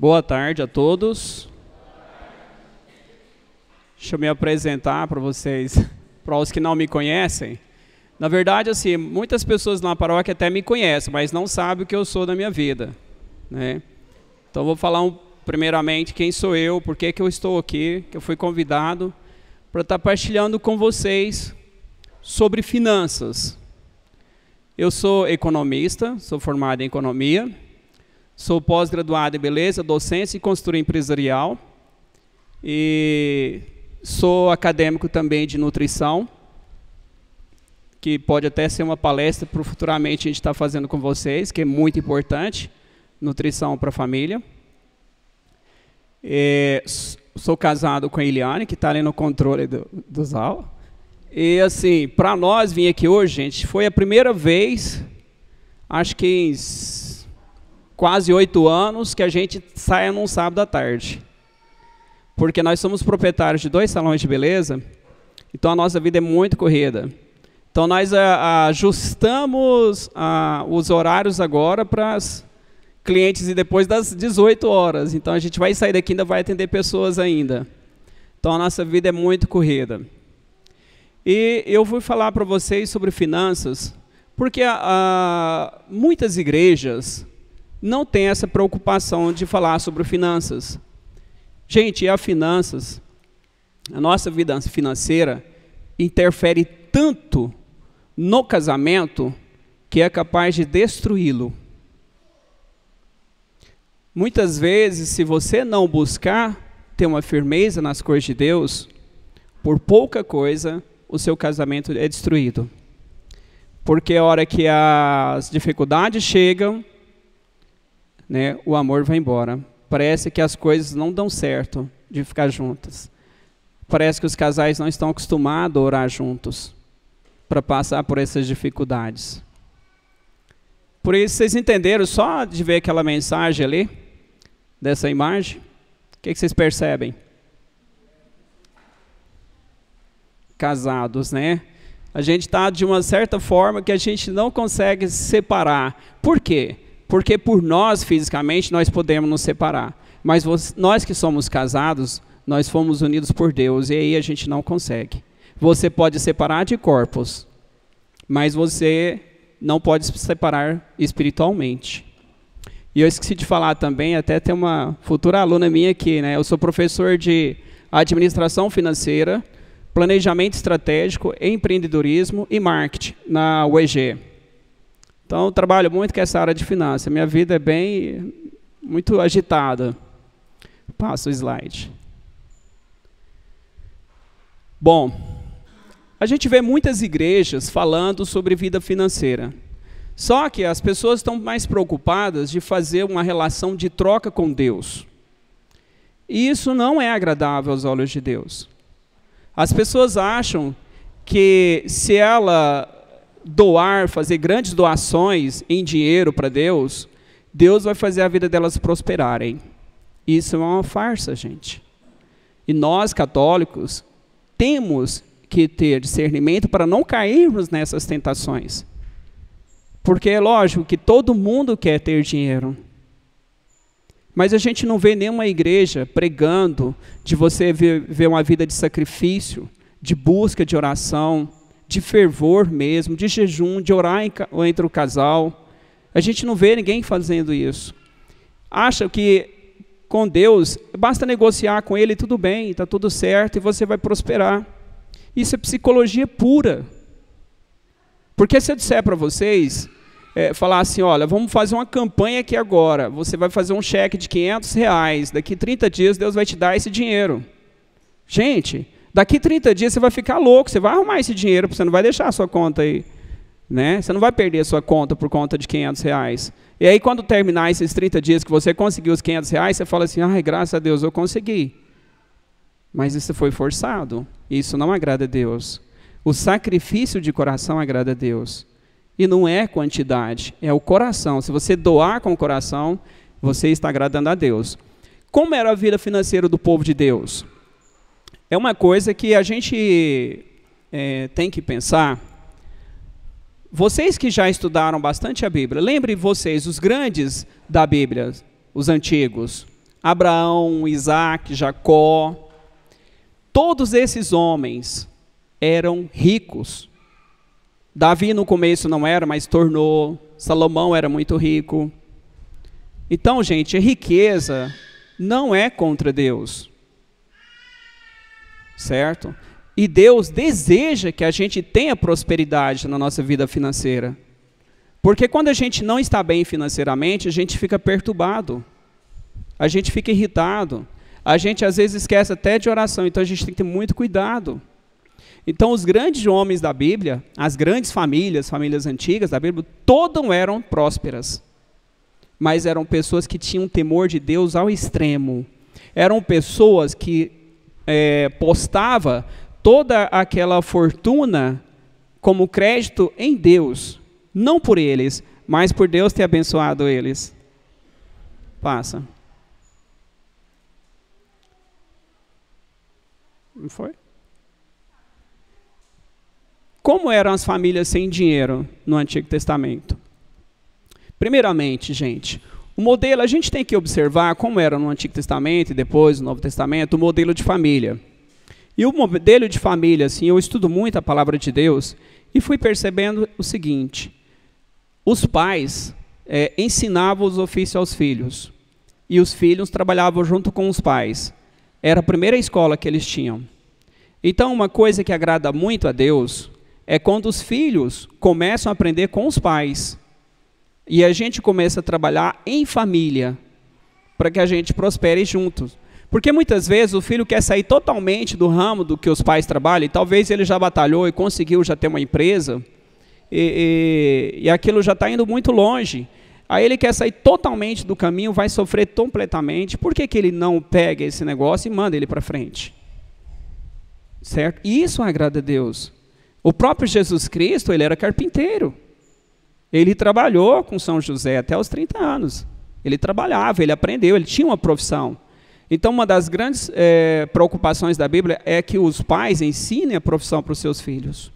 Boa tarde a todos. Deixa eu me apresentar para vocês, para os que não me conhecem. Na verdade, assim, muitas pessoas na paróquia até me conhecem, mas não sabem o que eu sou na minha vida, né? Então, vou falar primeiramente quem sou eu, por que eu estou aqui, que eu fui convidado para estar partilhando com vocês sobre finanças. Eu sou economista, sou formado em economia, sou pós-graduado em beleza, docência e consultoria empresarial e sou acadêmico também de nutrição, que pode até ser uma palestra para futuramente a gente estar fazendo com vocês, que é muito importante, nutrição para a família. Sou casado com a Eliane, que está ali no controle dos aulas. E assim, para nós vir aqui hoje, gente, foi a primeira vez, acho que em quase 8 anos, que a gente saia num sábado à tarde. Porque nós somos proprietários de 2 salões de beleza, então a nossa vida é muito corrida. Então nós ajustamos os horários agora para as clientes e depois das 18 horas. Então a gente vai sair daqui e ainda vai atender pessoas ainda. Então a nossa vida é muito corrida. E eu vou falar para vocês sobre finanças, porque muitas igrejas não têm essa preocupação de falar sobre finanças. Gente, a nossa vida financeira interfere tanto no casamento que é capaz de destruí-lo. Muitas vezes, se você não buscar ter uma firmeza nas coisas de Deus, por pouca coisa, o seu casamento é destruído. Porque a hora que as dificuldades chegam, né, o amor vai embora. Parece que as coisas não dão certo de ficar juntas. Parece que os casais não estão acostumados a orar juntos para passar por essas dificuldades. Por isso, vocês entenderam só de ver aquela mensagem ali, dessa imagem? O que vocês percebem? Casados, né? A gente está de uma certa forma que a gente não consegue separar. Por quê? Porque por nós, fisicamente, nós podemos nos separar. Mas nós que somos casados, nós fomos unidos por Deus, e aí a gente não consegue. Você pode separar de corpos, mas você não pode se separar espiritualmente. E eu esqueci de falar também, até tem uma futura aluna minha aqui, né? Eu sou professor de administração financeira, planejamento estratégico, empreendedorismo e marketing na UEG. Então, eu trabalho muito com essa área de finanças. Minha vida é muito agitada. Passa o slide. Bom, a gente vê muitas igrejas falando sobre vida financeira. Só que as pessoas estão mais preocupadas de fazer uma relação de troca com Deus. E isso não é agradável aos olhos de Deus. As pessoas acham que se ela fazer grandes doações em dinheiro para Deus, Deus vai fazer a vida delas prosperarem. Isso é uma farsa, gente. E nós, católicos, temos que ter discernimento para não cairmos nessas tentações. Porque é lógico que todo mundo quer ter dinheiro. Mas a gente não vê nenhuma igreja pregando de você ver uma vida de sacrifício, de busca de oração, de fervor mesmo, de jejum, de orar entre o casal. A gente não vê ninguém fazendo isso. Acha que com Deus basta negociar com Ele, tudo bem, está tudo certo e você vai prosperar. Isso é psicologia pura. Porque se eu disser para vocês, falar assim, olha, vamos fazer uma campanha aqui agora, você vai fazer um cheque de R$500, daqui 30 dias Deus vai te dar esse dinheiro. Gente, daqui 30 dias você vai ficar louco, você vai arrumar esse dinheiro, você não vai deixar a sua conta aí, né? Você não vai perder a sua conta por conta de R$500. E aí quando terminar esses 30 dias que você conseguiu os R$500, você fala assim, ai, graças a Deus eu consegui. Mas isso foi forçado, isso não agrada a Deus. O sacrifício de coração agrada a Deus. E não é quantidade, é o coração. Se você doar com o coração, você está agradando a Deus. Como era a vida financeira do povo de Deus? É uma coisa que a gente tem que pensar. Vocês que já estudaram bastante a Bíblia, lembrem vocês, os grandes da Bíblia, os antigos, Abraão, Isaac, Jacó, todos esses homens eram ricos. Davi no começo não era, mas tornou. Salomão era muito rico. Então, gente, a riqueza não é contra Deus. Certo? E Deus deseja que a gente tenha prosperidade na nossa vida financeira. Porque quando a gente não está bem financeiramente, a gente fica perturbado. A gente fica irritado. A gente às vezes esquece até de oração. Então a gente tem que ter muito cuidado. Então os grandes homens da Bíblia, as grandes famílias, famílias antigas da Bíblia, todas eram prósperas. Mas eram pessoas que tinham temor de Deus ao extremo. Eram pessoas que postavam toda aquela fortuna como crédito em Deus. Não por eles, mas por Deus ter abençoado eles. Passa. Não foi? Como eram as famílias sem dinheiro no Antigo Testamento? Primeiramente, gente, o modelo, a gente tem que observar como era no Antigo Testamento e depois no Novo Testamento, o modelo de família. E o modelo de família, assim, eu estudo muito a palavra de Deus e fui percebendo o seguinte: os pais ensinavam os ofícios aos filhos e os filhos trabalhavam junto com os pais. Era a primeira escola que eles tinham. Então, uma coisa que agrada muito a Deus é quando os filhos começam a aprender com os pais. E a gente começa a trabalhar em família, para que a gente prospere juntos. Porque muitas vezes o filho quer sair totalmente do ramo do que os pais trabalham, e talvez ele já batalhou e conseguiu já ter uma empresa, e aquilo já está indo muito longe. Aí ele quer sair totalmente do caminho, vai sofrer completamente. Por que ele não pega esse negócio e manda ele para frente? Certo? E isso agrada a Deus. O próprio Jesus Cristo, ele era carpinteiro. Ele trabalhou com São José até os 30 anos. Ele trabalhava, ele aprendeu, ele tinha uma profissão. Então, uma das grandes preocupações da Bíblia é que os pais ensinem a profissão para os seus filhos.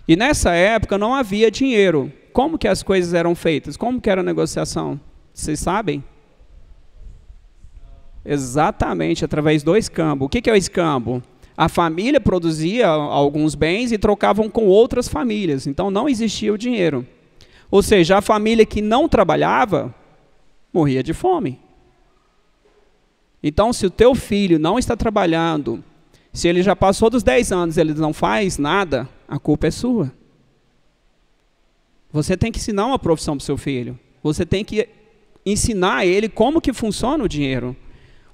E nessa época não havia dinheiro. Como que as coisas eram feitas? Como que era a negociação? Vocês sabem? Exatamente, através do escambo. O que é o escambo? A família produzia alguns bens e trocavam com outras famílias. Então, não existia o dinheiro. Ou seja, a família que não trabalhava, morria de fome. Então, se o teu filho não está trabalhando, se ele já passou dos 10 anos e ele não faz nada, a culpa é sua. Você tem que ensinar uma profissão para o seu filho. Você tem que ensinar a ele como que funciona o dinheiro.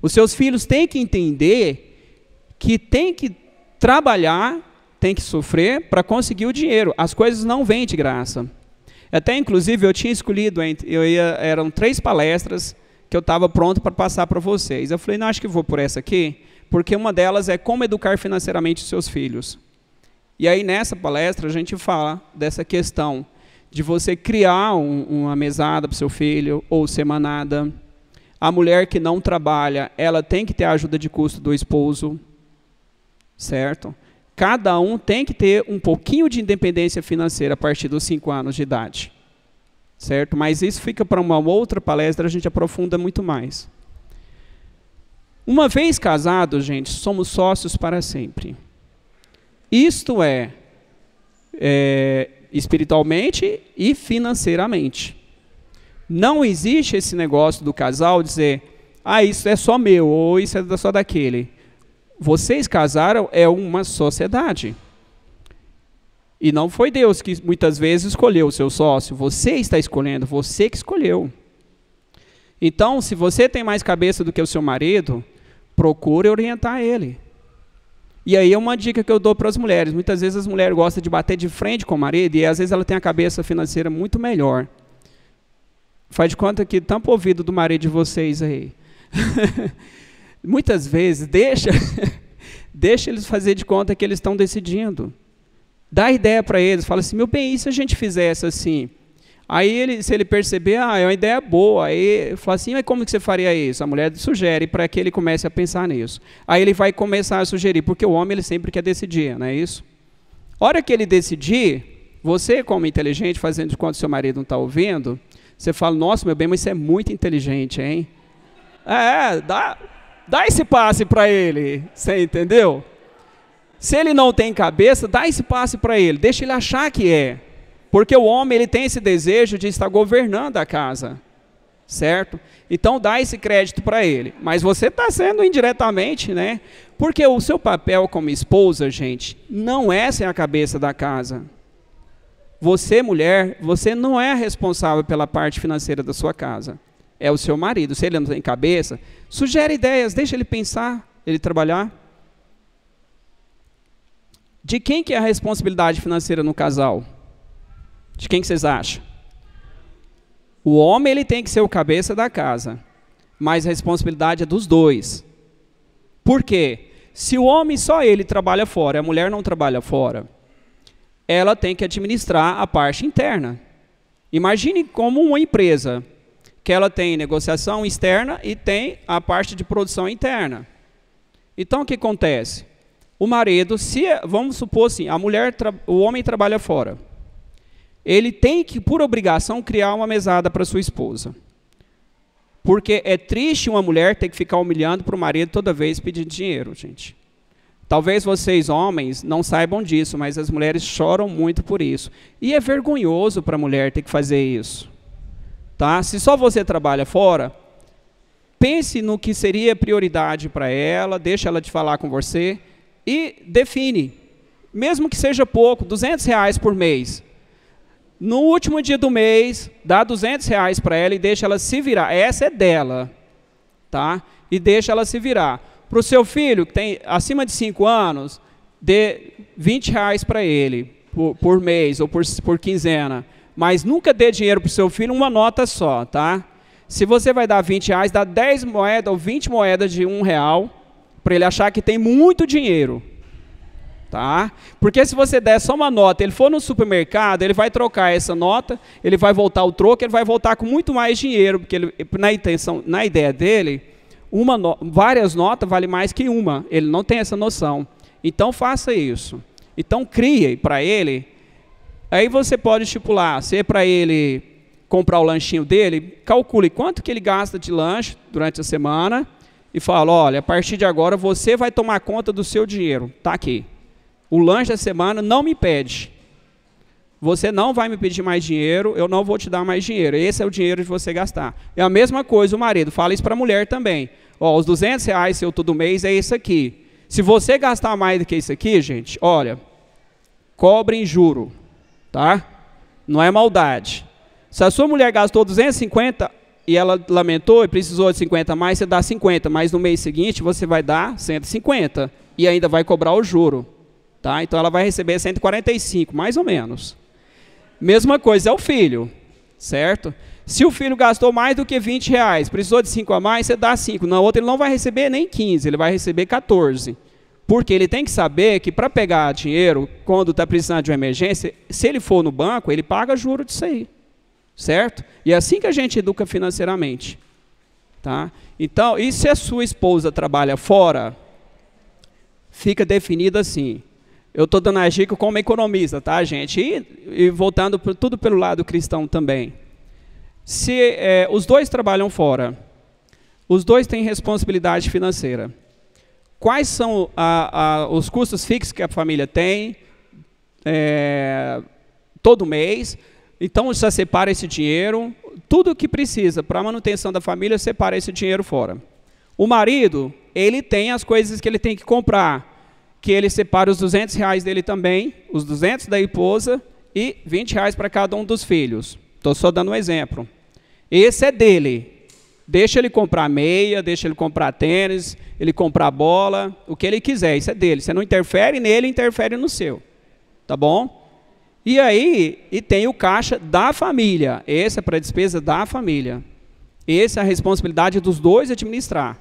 Os seus filhos têm que entender que tem que trabalhar, tem que sofrer para conseguir o dinheiro. As coisas não vêm de graça. Até, inclusive, eu tinha escolhido, eram 3 palestras que eu estava pronto para passar para vocês. Eu falei, não, acho que vou por essa aqui, porque uma delas é como educar financeiramente os seus filhos. E aí, nessa palestra, a gente fala dessa questão de você criar uma mesada para o seu filho, ou semanada. A mulher que não trabalha, ela tem que ter a ajuda de custo do esposo, certo? Cada um tem que ter um pouquinho de independência financeira a partir dos 5 anos de idade, certo? Mas isso fica para uma outra palestra, a gente aprofunda muito mais. Uma vez casados, gente, somos sócios para sempre. Isto é espiritualmente e financeiramente. Não existe esse negócio do casal dizer, isso é só meu, ou isso é só daquele. Vocês casaram, é uma sociedade. E não foi Deus que muitas vezes escolheu o seu sócio. Você está escolhendo, você que escolheu. Então, se você tem mais cabeça do que o seu marido, procure orientar ele. E aí é uma dica que eu dou para as mulheres. Muitas vezes as mulheres gostam de bater de frente com o marido e às vezes ela tem a cabeça financeira muito melhor. Faz de conta que tampa o ouvido do marido de vocês aí. Muitas vezes, deixa eles fazer de conta que eles estão decidindo. Dá ideia para eles, fala assim, meu bem, e se a gente fizesse assim? Aí, se ele perceber, é uma ideia boa, aí fala assim, mas como que você faria isso? A mulher sugere para que ele comece a pensar nisso. Aí ele vai começar a sugerir, porque o homem ele sempre quer decidir, não é isso? A hora que ele decidir, você como inteligente, fazendo de conta que seu marido não está ouvindo, você fala, nossa, meu bem, mas isso é muito inteligente, hein? Dá esse passe para ele, você entendeu? Se ele não tem cabeça, dá esse passe para ele, deixa ele achar que é. Porque o homem ele tem esse desejo de estar governando a casa, certo? Então dá esse crédito para ele. Mas você está sendo indiretamente, né? Porque o seu papel como esposa, gente, não é ser a cabeça da casa. Você, mulher, você não é responsável pela parte financeira da sua casa. É o seu marido. Se ele não tem cabeça, sugere ideias, deixa ele pensar, ele trabalhar. De quem que é a responsabilidade financeira no casal? De quem que vocês acham? O homem ele tem que ser o cabeça da casa, mas a responsabilidade é dos dois. Por quê? Se o homem só ele trabalha fora, a mulher não trabalha fora, ela tem que administrar a parte interna. Imagine como uma empresa, que ela tem negociação externa e tem a parte de produção interna. Então o que acontece? O marido, vamos supor assim, o homem trabalha fora. Ele tem que, por obrigação, criar uma mesada para sua esposa. Porque é triste uma mulher ter que ficar humilhando para o marido toda vez pedindo dinheiro, gente. Talvez vocês, homens, não saibam disso, mas as mulheres choram muito por isso. E é vergonhoso para a mulher ter que fazer isso. Tá? Se só você trabalha fora, pense no que seria prioridade para ela, deixa ela de falar com você e define. Mesmo que seja pouco, R$200 por mês. No último dia do mês, dá R$200 para ela e deixa ela se virar. Essa é dela, tá? E deixa ela se virar. Para o seu filho, que tem acima de 5 anos, dê R$20 para ele, por mês ou por quinzena. Mas nunca dê dinheiro para o seu filho uma nota só, tá? Se você vai dar R$20, dá 10 moedas ou 20 moedas de R$1, para ele achar que tem muito dinheiro. Tá? Porque se você der só uma nota, ele for no supermercado, ele vai trocar essa nota, ele vai voltar o troco, ele vai voltar com muito mais dinheiro, porque ele, na ideia dele, várias notas vale mais que uma, ele não tem essa noção. Então faça isso. Então crie para ele, aí você pode estipular, se é para ele comprar o lanchinho dele, calcule quanto que ele gasta de lanche durante a semana e fala, olha, a partir de agora você vai tomar conta do seu dinheiro, tá aqui. O lanche da semana não me pede. Você não vai me pedir mais dinheiro, eu não vou te dar mais dinheiro. Esse é o dinheiro de você gastar. É a mesma coisa o marido, fala isso para a mulher também. Ó, os R$200 seu todo mês é isso aqui. Se você gastar mais do que isso aqui, gente, olha, cobre em juro, tá? Não é maldade. Se a sua mulher gastou 250 e ela lamentou e precisou de 50 a mais, você dá 50, mas no mês seguinte você vai dar 150 e ainda vai cobrar o juro. Tá? Então ela vai receber 145, mais ou menos. Mesma coisa é o filho, certo? Se o filho gastou mais do que R$20, precisou de 5 a mais, você dá 5. Na outra ele não vai receber nem 15, ele vai receber 14. Porque ele tem que saber que para pegar dinheiro, quando está precisando de uma emergência, se ele for no banco, ele paga juro disso aí. Certo? E é assim que a gente educa financeiramente. Tá? Então, e se a sua esposa trabalha fora, fica definido assim. Eu estou dando a dica como economista, tá, gente? E voltando tudo pelo lado cristão também. Se os dois trabalham fora, os dois têm responsabilidade financeira. Quais são os custos fixos que a família tem todo mês? Então, já separa esse dinheiro. Tudo o que precisa para a manutenção da família, separa esse dinheiro fora. O marido, ele tem as coisas que ele tem que comprar, que ele separa os R$200 dele também, os 200 da esposa e R$20 para cada um dos filhos. Estou só dando um exemplo. Esse é dele. Deixa ele comprar meia, deixa ele comprar tênis, ele comprar bola, o que ele quiser, isso é dele. Você não interfere nele, interfere no seu. Tá bom? E aí, tem o caixa da família. Esse é para a despesa da família. Essa é a responsabilidade dos dois administrar.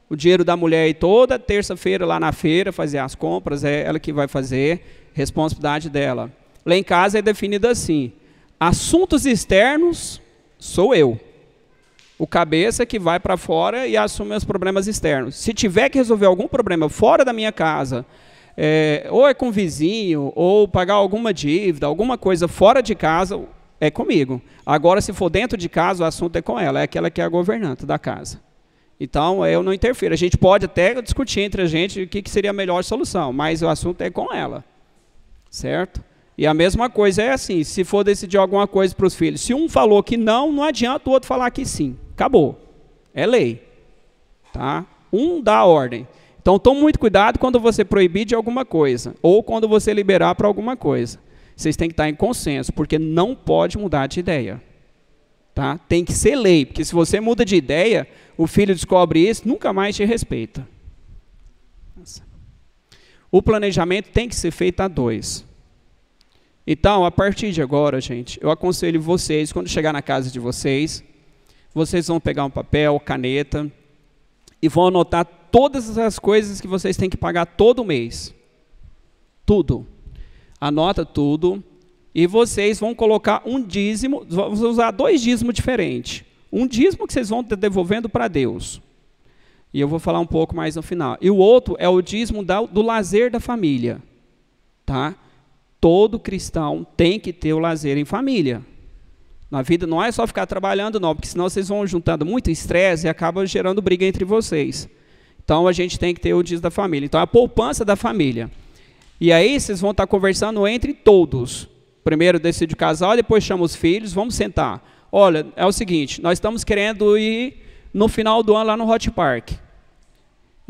O dinheiro da mulher aí toda terça-feira lá na feira, fazer as compras, é ela que vai fazer, responsabilidade dela. Lá em casa é definido assim, assuntos externos sou eu. O cabeça que vai para fora e assume os problemas externos. Se tiver que resolver algum problema fora da minha casa, ou é com o vizinho, ou pagar alguma dívida, alguma coisa fora de casa, é comigo. Agora, se for dentro de casa, o assunto é com ela, é aquela que é a governanta da casa. Então, eu não interfiro. A gente pode até discutir entre a gente o que seria a melhor solução, mas o assunto é com ela, certo? E a mesma coisa é assim, se for decidir alguma coisa para os filhos, se um falou que não, não adianta o outro falar que sim. Acabou. É lei. Tá? Um dá a ordem. Então, tome muito cuidado quando você proibir de alguma coisa, ou quando você liberar para alguma coisa. Vocês têm que estar em consenso, porque não pode mudar de ideia. Tá? Tem que ser lei, porque se você muda de ideia, o filho descobre isso, nunca mais te respeita. O planejamento tem que ser feito a dois. Então, a partir de agora, gente, eu aconselho vocês, quando chegar na casa de vocês, vocês vão pegar um papel, caneta, e vão anotar todas as coisas que vocês têm que pagar todo mês. Tudo. Anota tudo. E vocês vão colocar um dízimo, vão usar 2 dízimos diferentes. Um dízimo que vocês vão devolvendo para Deus. E eu vou falar um pouco mais no final. E o outro é o dízimo do lazer da família. Tá? Todo cristão tem que ter o lazer em família. Na vida não é só ficar trabalhando, não, porque senão vocês vão juntando muito estresse e acaba gerando briga entre vocês. Então, a gente tem que ter o dízimo da família. Então, a poupança da família. E aí, vocês vão estar conversando entre todos. Primeiro decide o casal, depois chama os filhos, vamos sentar. Olha, é o seguinte, nós estamos querendo ir no final do ano lá no Hot Park.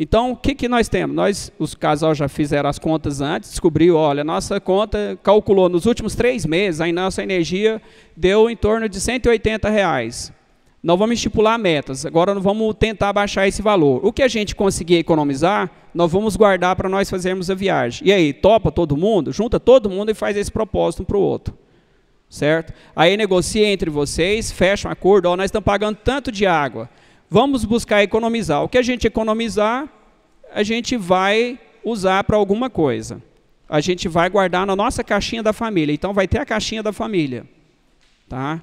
Então, o que nós temos? Os casais já fizeram as contas antes, descobriu, olha, nossa conta calculou nos últimos 3 meses, a nossa energia deu em torno de R$180. Nós vamos estipular metas, agora nós vamos tentar baixar esse valor. O que a gente conseguir economizar, nós vamos guardar para nós fazermos a viagem. E aí, topa todo mundo? Junta todo mundo e faz esse propósito um para o outro. Certo? Aí negocia entre vocês, fecha um acordo, ó, nós estamos pagando tanto de água. Vamos buscar economizar. O que a gente economizar, a gente vai usar para alguma coisa. A gente vai guardar na nossa caixinha da família. Então, vai ter a caixinha da família. Tá?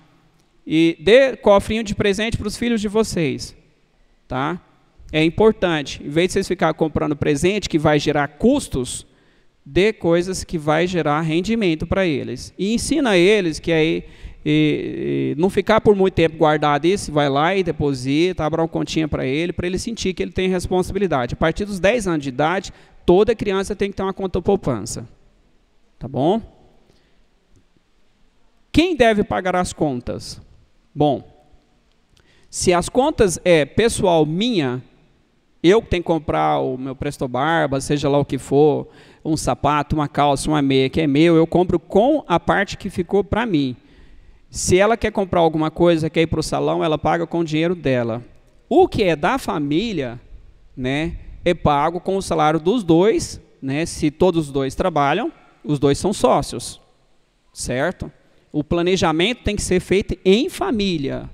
E dê cofrinho de presente para os filhos de vocês. Tá? É importante. Em vez de vocês ficarem comprando presente que vai gerar custos, dê coisas que vai gerar rendimento para eles. E ensina eles que aí... E não ficar por muito tempo guardado isso, vai lá e deposita, abre uma continha para ele sentir que ele tem responsabilidade. A partir dos 10 anos de idade, toda criança tem que ter uma conta poupança. Tá bom? Quem deve pagar as contas? Bom, se as contas é pessoal minha, eu que tenho que comprar o meu Presto Barba, seja lá o que for, um sapato, uma calça, uma meia que é meu, eu compro com a parte que ficou para mim. Se ela quer comprar alguma coisa, quer ir para o salão, ela paga com o dinheiro dela. O que é da família, né, é pago com o salário dos dois, né, se todos os dois trabalham, os dois são sócios, certo? O planejamento tem que ser feito em família.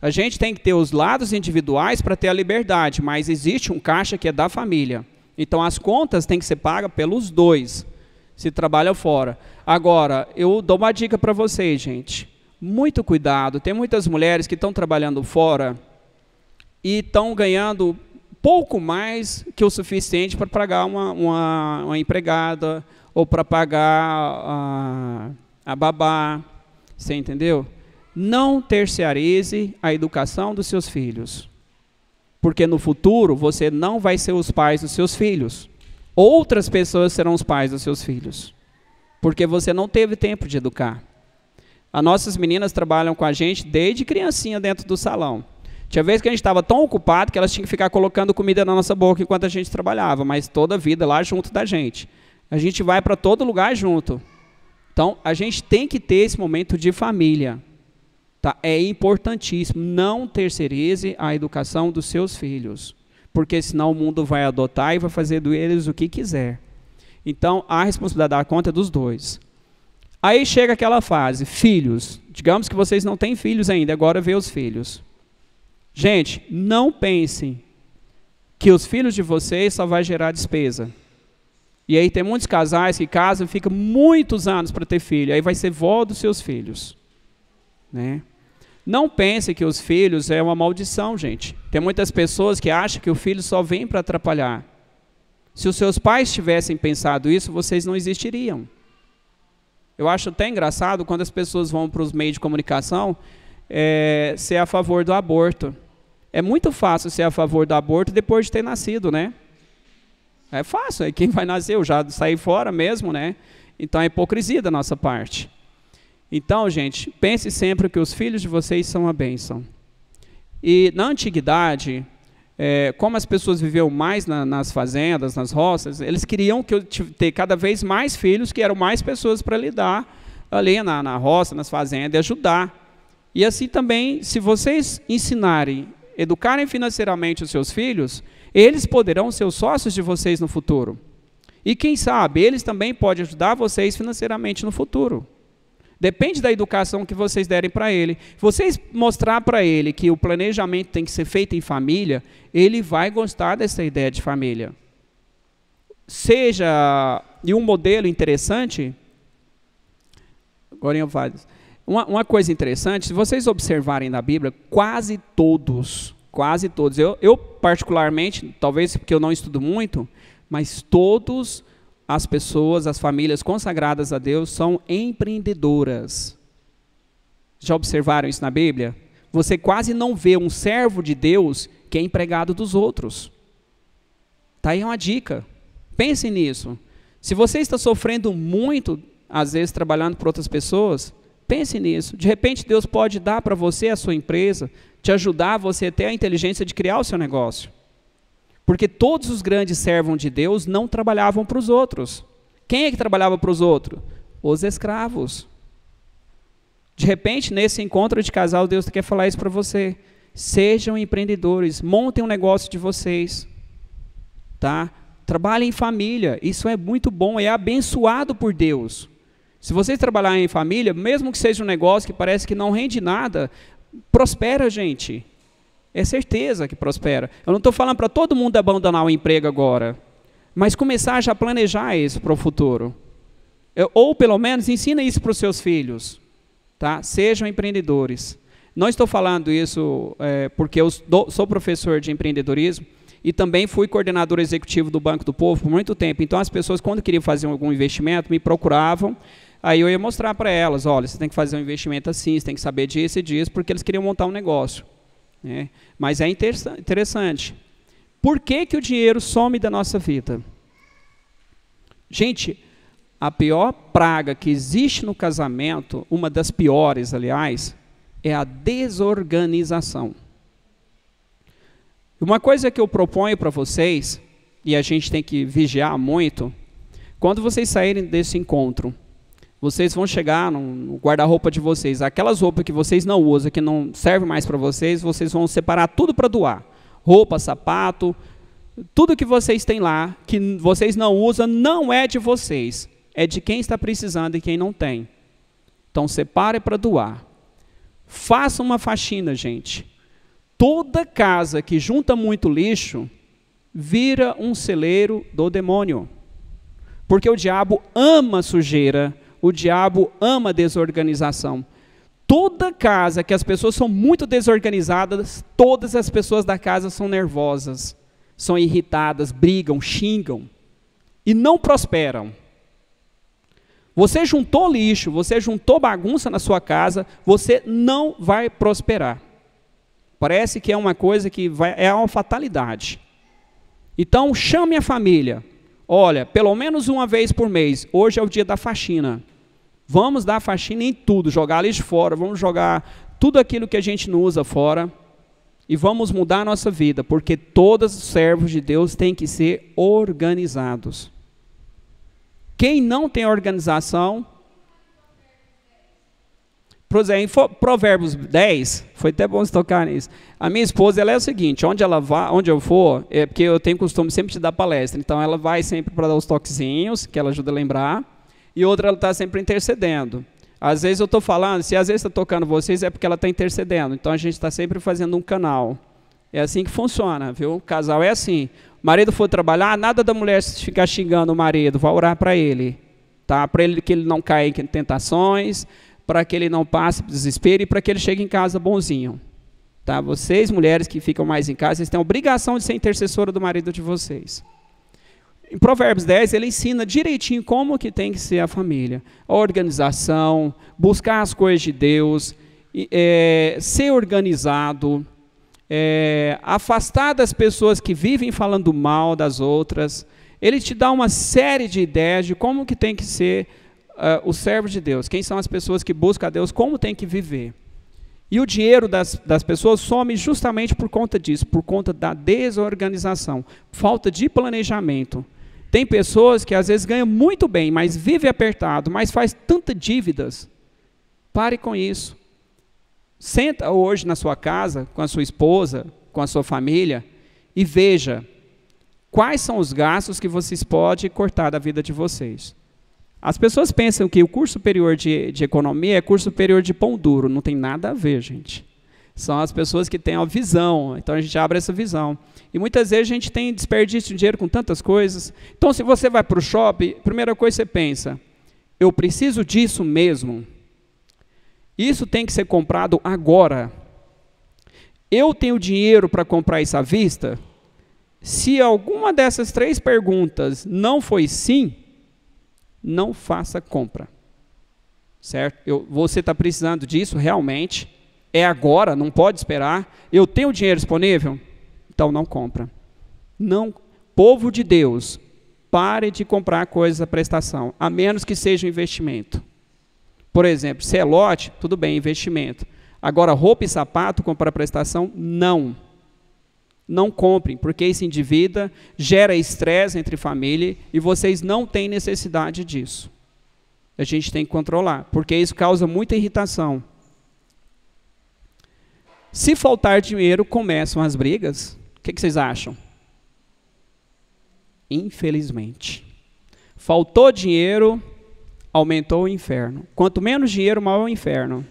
A gente tem que ter os lados individuais para ter a liberdade, mas existe um caixa que é da família. Então, as contas têm que ser pagas pelos dois, se trabalha fora. Agora, eu dou uma dica para vocês, gente. Muito cuidado, tem muitas mulheres que estão trabalhando fora e estão ganhando pouco mais que o suficiente para pagar uma empregada ou para pagar a babá, você entendeu? Não terceirize a educação dos seus filhos, porque no futuro você não vai ser os pais dos seus filhos, outras pessoas serão os pais dos seus filhos, porque você não teve tempo de educar. As nossas meninas trabalham com a gente desde criancinha dentro do salão. Tinha vezes que a gente estava tão ocupado que elas tinham que ficar colocando comida na nossa boca enquanto a gente trabalhava, mas toda a vida lá junto da gente. A gente vai para todo lugar junto. Então, a gente tem que ter esse momento de família. Tá? É importantíssimo. Não terceirize a educação dos seus filhos, porque senão o mundo vai adotar e vai fazer deles o que quiser. Então, a responsabilidade da conta é dos dois. Aí chega aquela fase, filhos. Digamos que vocês não têm filhos ainda, agora vê os filhos. Gente, não pensem que os filhos de vocês só vai gerar despesa. E aí tem muitos casais que casam e ficam muitos anos para ter filho, aí vai ser vó dos seus filhos. Né? Não pense que os filhos é uma maldição, gente. Tem muitas pessoas que acham que o filho só vem para atrapalhar. Se os seus pais tivessem pensado isso, vocês não existiriam. Eu acho até engraçado quando as pessoas vão para os meios de comunicação ser a favor do aborto. É muito fácil ser a favor do aborto depois de ter nascido, né? É fácil, é quem vai nascer, eu já saí fora mesmo, né? Então é hipocrisia da nossa parte. Então, gente, pense sempre que os filhos de vocês são a bênção. E na antiguidade, como as pessoas viviam mais nas fazendas, nas roças, eles queriam ter cada vez mais filhos, que eram mais pessoas para lidar ali na roça, nas fazendas, e ajudar. E assim também, se vocês ensinarem, educarem financeiramente os seus filhos, eles poderão ser os sócios de vocês no futuro. E quem sabe, eles também podem ajudar vocês financeiramente no futuro. Depende da educação que vocês derem para ele. Se vocês mostrar para ele que o planejamento tem que ser feito em família, ele vai gostar dessa ideia de família. Seja, e um modelo interessante, agora eu faço, uma coisa interessante, se vocês observarem na Bíblia, quase todos, eu particularmente, talvez porque eu não estudo muito, mas todos as pessoas, as famílias consagradas a Deus são empreendedoras. Já observaram isso na Bíblia? Você quase não vê um servo de Deus que é empregado dos outros. Está aí uma dica. Pensem nisso. Se você está sofrendo muito, às vezes trabalhando para outras pessoas, pense nisso. De repente Deus pode dar para você a sua empresa, te ajudar você a ter a inteligência de criar o seu negócio. Porque todos os grandes servos de Deus não trabalhavam para os outros. Quem é que trabalhava para os outros? Os escravos. De repente, nesse encontro de casal, Deus quer falar isso para você. Sejam empreendedores, montem um negócio de vocês. Tá? Trabalhem em família, isso é muito bom, é abençoado por Deus. Se vocês trabalharem em família, mesmo que seja um negócio que parece que não rende nada, prospera, gente. É certeza que prospera. Eu não estou falando para todo mundo abandonar o emprego agora, mas começar já a planejar isso para o futuro. Ou pelo menos ensina isso para os seus filhos. Tá? Sejam empreendedores. Não estou falando isso porque eu sou professor de empreendedorismo e também fui coordenador executivo do Banco do Povo por muito tempo. Então as pessoas, quando queriam fazer algum investimento, me procuravam. Aí eu ia mostrar para elas, olha, você tem que fazer um investimento assim, você tem que saber disso e disso, porque eles queriam montar um negócio. Mas é interessante. Por que que o dinheiro some da nossa vida? Gente, a pior praga que existe no casamento, uma das piores, aliás, é a desorganização. Uma coisa que eu proponho para vocês, e a gente tem que vigiar muito, quando vocês saírem desse encontro, vocês vão chegar no guarda-roupa de vocês, aquelas roupas que vocês não usam, que não servem mais para vocês, vocês vão separar tudo para doar. Roupa, sapato, tudo que vocês têm lá, que vocês não usam, não é de vocês. É de quem está precisando e quem não tem. Então separe para doar. Faça uma faxina, gente. Toda casa que junta muito lixo, vira um celeiro do demônio. Porque o diabo ama sujeira, o diabo ama desorganização. Toda casa que as pessoas são muito desorganizadas, todas as pessoas da casa são nervosas, são irritadas, brigam, xingam e não prosperam. Você juntou lixo, você juntou bagunça na sua casa, você não vai prosperar. Parece que é uma coisa que é uma fatalidade. Então chame a família. Olha, pelo menos uma vez por mês, hoje é o dia da faxina. Vamos dar faxina em tudo, jogar lixo fora, vamos jogar tudo aquilo que a gente não usa fora e vamos mudar a nossa vida, porque todos os servos de Deus têm que ser organizados. Quem não tem organização, por exemplo, em Provérbios 10, foi até bom você tocar nisso. A minha esposa, ela é o seguinte, onde eu for, é porque eu tenho costume sempre de dar palestra, então ela vai sempre para dar os toquezinhos, que ela ajuda a lembrar, e outra ela está sempre intercedendo. Às vezes eu estou falando, se às vezes está tocando vocês, é porque ela está intercedendo, então a gente está sempre fazendo um canal. É assim que funciona, viu? O casal é assim. O marido for trabalhar, nada da mulher ficar xingando o marido, vai orar para ele, tá? Para ele que ele não caia em tentações, para que ele não passe desespero e para que ele chegue em casa bonzinho. Tá? Vocês, mulheres que ficam mais em casa, vocês têm a obrigação de ser intercessora do marido de vocês. Em Provérbios 10, ele ensina direitinho como que tem que ser a família. A organização, buscar as coisas de Deus, ser organizado, afastar das pessoas que vivem falando mal das outras. Ele te dá uma série de ideias de como que tem que ser o servo de Deus, quem são as pessoas que buscam a Deus, como tem que viver. E o dinheiro das pessoas some justamente por conta disso, por conta da desorganização, falta de planejamento. Tem pessoas que às vezes ganham muito bem, mas vive apertado, mas faz tantas dívidas. Pare com isso. Senta hoje na sua casa, com a sua esposa, com a sua família, e veja quais são os gastos que vocês podem cortar da vida de vocês. As pessoas pensam que o curso superior de economia é curso superior de pão duro. Não tem nada a ver, gente. São as pessoas que têm a visão. Então, a gente abre essa visão. E muitas vezes a gente tem desperdício de dinheiro com tantas coisas. Então, se você vai para o shopping, a primeira coisa que você pensa, eu preciso disso mesmo? Isso tem que ser comprado agora. Eu tenho dinheiro para comprar isso à vista? Se alguma dessas 3 perguntas não foi sim, não faça compra. Certo? Você está precisando disso realmente? É agora, não pode esperar? Eu tenho dinheiro disponível? Então não compra. Não, povo de Deus, pare de comprar coisas à prestação, a menos que seja um investimento. Por exemplo, se é lote, tudo bem, investimento. Agora, roupa e sapato, comprar prestação, não. Não comprem, porque isso endivida, gera estresse entre família e vocês não têm necessidade disso. A gente tem que controlar, porque isso causa muita irritação. Se faltar dinheiro, começam as brigas. O que vocês acham? Infelizmente. Faltou dinheiro, aumentou o inferno. Quanto menos dinheiro, maior o inferno.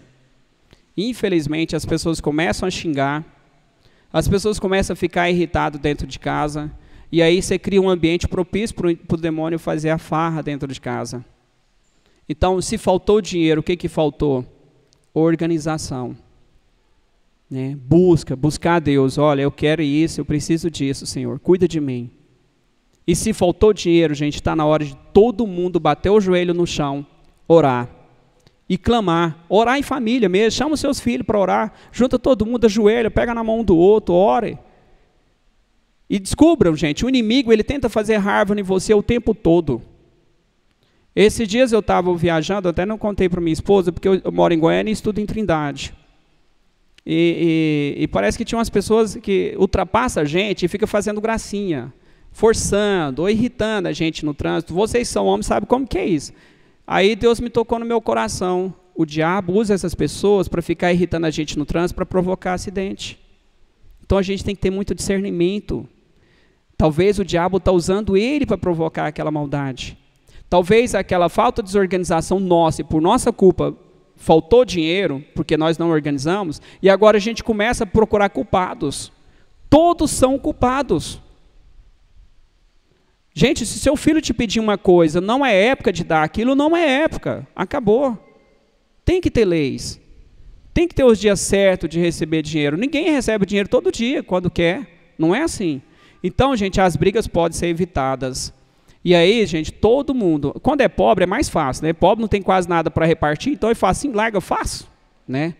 Infelizmente, as pessoas começam a xingar, as pessoas começam a ficar irritadas dentro de casa, e aí você cria um ambiente propício para o demônio fazer a farra dentro de casa. Então, se faltou dinheiro, o que faltou? Organização. Né? Buscar a Deus. Olha, eu quero isso, eu preciso disso, Senhor, cuida de mim. E se faltou dinheiro, gente, está na hora de todo mundo bater o joelho no chão, orar. E clamar, orar em família mesmo, chama os seus filhos para orar, junta todo mundo, ajoelha, pega na mão do outro, ore. E descubram, gente, o inimigo, ele tenta fazer raiva em você o tempo todo. Esses dias eu estava viajando, até não contei para minha esposa, porque eu moro em Goiânia e estudo em Trindade. E parece que tinha umas pessoas que ultrapassam a gente e ficam fazendo gracinha, forçando ou irritando a gente no trânsito. Vocês são homens, sabem como que é isso. Aí Deus me tocou no meu coração. O diabo usa essas pessoas para ficar irritando a gente no trânsito, para provocar acidente. Então a gente tem que ter muito discernimento. Talvez o diabo está usando ele para provocar aquela maldade. Talvez aquela falta de desorganização nossa, e por nossa culpa, faltou dinheiro, porque nós não organizamos, e agora a gente começa a procurar culpados. Todos são culpados. Gente, se seu filho te pedir uma coisa, não é época de dar aquilo, não é época. Acabou. Tem que ter leis. Tem que ter os dias certos de receber dinheiro. Ninguém recebe dinheiro todo dia, quando quer. Não é assim. Então, gente, as brigas podem ser evitadas. E aí, gente, todo mundo... Quando é pobre, é mais fácil, né? Pobre não tem quase nada para repartir, então ele fala assim, larga, eu faço. Né?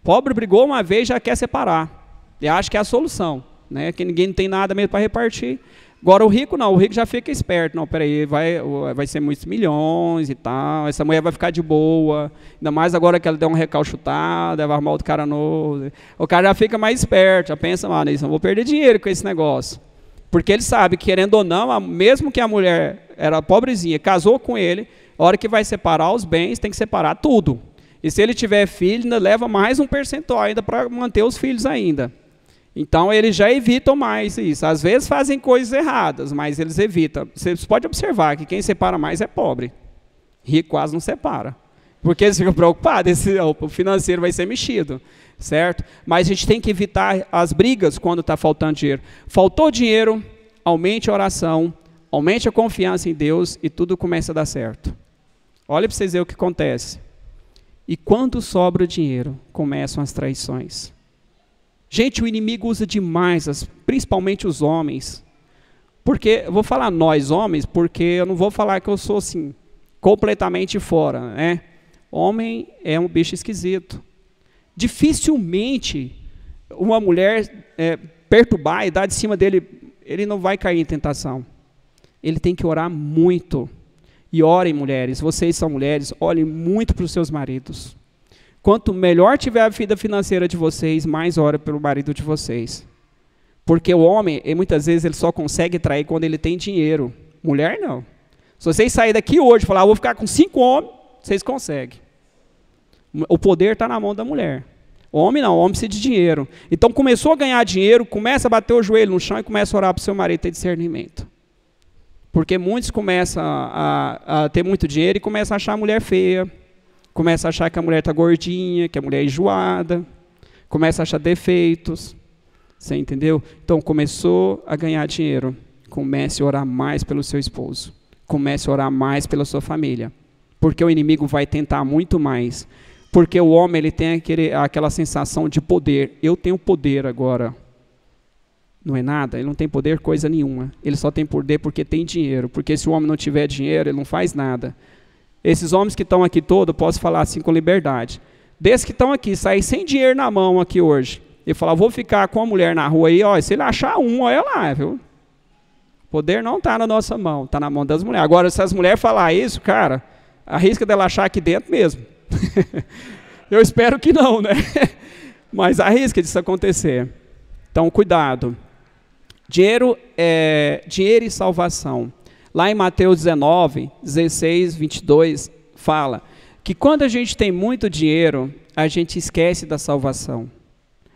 Pobre brigou uma vez, já quer separar. E acha que é a solução. Né? Que ninguém não tem nada mesmo para repartir. Agora o rico não, o rico já fica esperto. Não, peraí, vai ser muitos milhões e tal, essa mulher vai ficar de boa, ainda mais agora que ela deu um recalchutada, vai arrumar outro cara novo. O cara já fica mais esperto, já pensa, mano, eu não vou perder dinheiro com esse negócio. Porque ele sabe, querendo ou não, mesmo que a mulher era pobrezinha, casou com ele, a hora que vai separar os bens, tem que separar tudo. E se ele tiver filho, ainda leva mais um percentual ainda para manter os filhos ainda. Então, eles já evitam mais isso. Às vezes fazem coisas erradas, mas eles evitam. Você pode observar que quem separa mais é pobre. Rico quase não separa. Porque eles ficam preocupados, o financeiro vai ser mexido, certo? Mas a gente tem que evitar as brigas quando está faltando dinheiro. Faltou dinheiro, aumente a oração, aumente a confiança em Deus e tudo começa a dar certo. Olha para vocês verem o que acontece. E quando sobra o dinheiro, começam as traições. Gente, o inimigo usa demais, principalmente os homens. Porque, eu vou falar nós homens, porque eu não vou falar que eu sou assim, completamente fora, né? Homem é um bicho esquisito. Dificilmente uma mulher perturbar e dar de cima dele, ele não vai cair em tentação. Ele tem que orar muito. E orem, mulheres, vocês são mulheres, olhem muito para os seus maridos. Quanto melhor tiver a vida financeira de vocês, mais ora pelo marido de vocês. Porque o homem, muitas vezes, ele só consegue trair quando ele tem dinheiro. Mulher, não. Se vocês saírem daqui hoje e falar, vou ficar com 5 homens, vocês conseguem. O poder está na mão da mulher. O homem não, o homem precisa de dinheiro. Então, começou a ganhar dinheiro, começa a bater o joelho no chão e começa a orar para o seu marido ter discernimento. Porque muitos começam a ter muito dinheiro e começam a achar a mulher feia, começam a achar que a mulher está gordinha, que a mulher é enjoada, começam a achar defeitos. Você entendeu? Então, começou a ganhar dinheiro. Comece a orar mais pelo seu esposo. Comece a orar mais pela sua família. Porque o inimigo vai tentar muito mais. Porque o homem ele tem aquela sensação de poder. Eu tenho poder agora. Não é nada, ele não tem poder coisa nenhuma. Ele só tem poder porque tem dinheiro. Porque se o homem não tiver dinheiro, ele não faz nada. Esses homens que estão aqui todos, eu posso falar assim com liberdade. Desses que estão aqui, sair sem dinheiro na mão aqui hoje. E falar, vou ficar com a mulher na rua aí, ó, se ele achar um, olha lá, viu? O poder não está na nossa mão, está na mão das mulheres. Agora, se as mulheres falar isso, cara, arrisca dela achar aqui dentro mesmo. Eu espero que não, né? Mas arrisca disso acontecer. Então, cuidado. Dinheiro e salvação. Lá em Mateus 19, 16, 22, fala que quando a gente tem muito dinheiro, a gente esquece da salvação.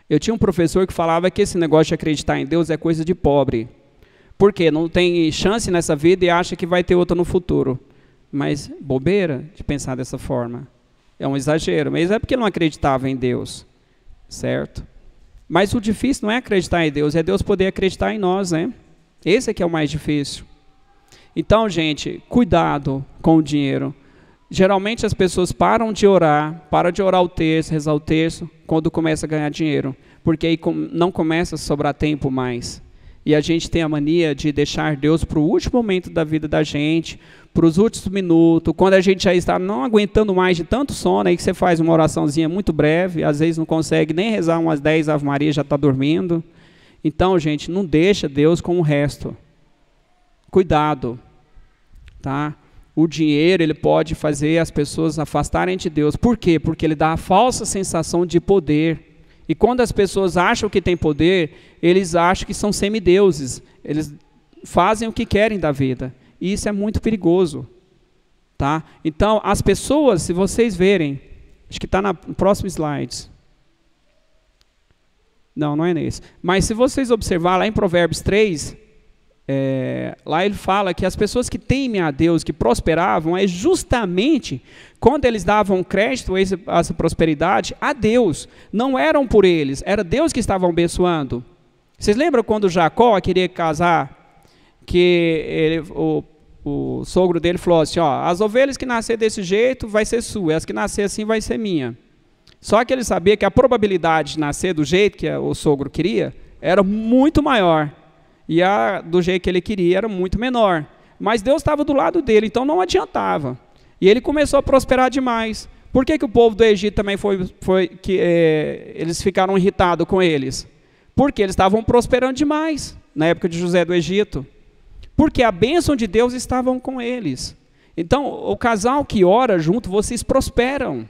Eu tinha um professor que falava que esse negócio de acreditar em Deus é coisa de pobre. Por quê? Não tem chance nessa vida e acha que vai ter outra no futuro. Mas bobeira de pensar dessa forma. É um exagero. Mas é porque não acreditava em Deus. Certo? Mas o difícil não é acreditar em Deus, é Deus poder acreditar em nós, né? Esse é que é o mais difícil. Então, gente, cuidado com o dinheiro. Geralmente as pessoas param de orar o terço, rezar o terço, quando começa a ganhar dinheiro. Porque aí não começa a sobrar tempo mais. E a gente tem a mania de deixar Deus para o último momento da vida da gente, para os últimos minutos, quando a gente já está não aguentando mais de tanto sono, aí que você faz uma oraçãozinha muito breve, às vezes não consegue nem rezar umas 10 Ave Maria, já está dormindo. Então, gente, não deixa Deus com o resto. Cuidado, tá? O dinheiro, ele pode fazer as pessoas afastarem de Deus. Por quê? Porque ele dá a falsa sensação de poder. E quando as pessoas acham que têm poder, eles acham que são semideuses. Eles fazem o que querem da vida. E isso é muito perigoso. Tá? Então, as pessoas, se vocês verem, acho que está no próximo slide. Não, não é nesse. Mas se vocês observarem lá em Provérbios 3, lá ele fala que as pessoas que temem a Deus, que prosperavam, é justamente quando eles davam crédito a essa prosperidade a Deus. Não eram por eles, era Deus que estava abençoando. Vocês lembram quando Jacó queria casar, que o sogro dele falou assim, ó, as ovelhas que nascer desse jeito vai ser sua, as que nascer assim vai ser minha. Só que ele sabia que a probabilidade de nascer do jeito que o sogro queria era muito maior. E a do jeito que ele queria era muito menor. Mas Deus estava do lado dele, então não adiantava. E ele começou a prosperar demais. Por que o povo do Egito também eles ficaram irritados com eles? Porque eles estavam prosperando demais, na época de José do Egito. Porque a bênção de Deus estava com eles. Então, o casal que ora junto, vocês prosperam.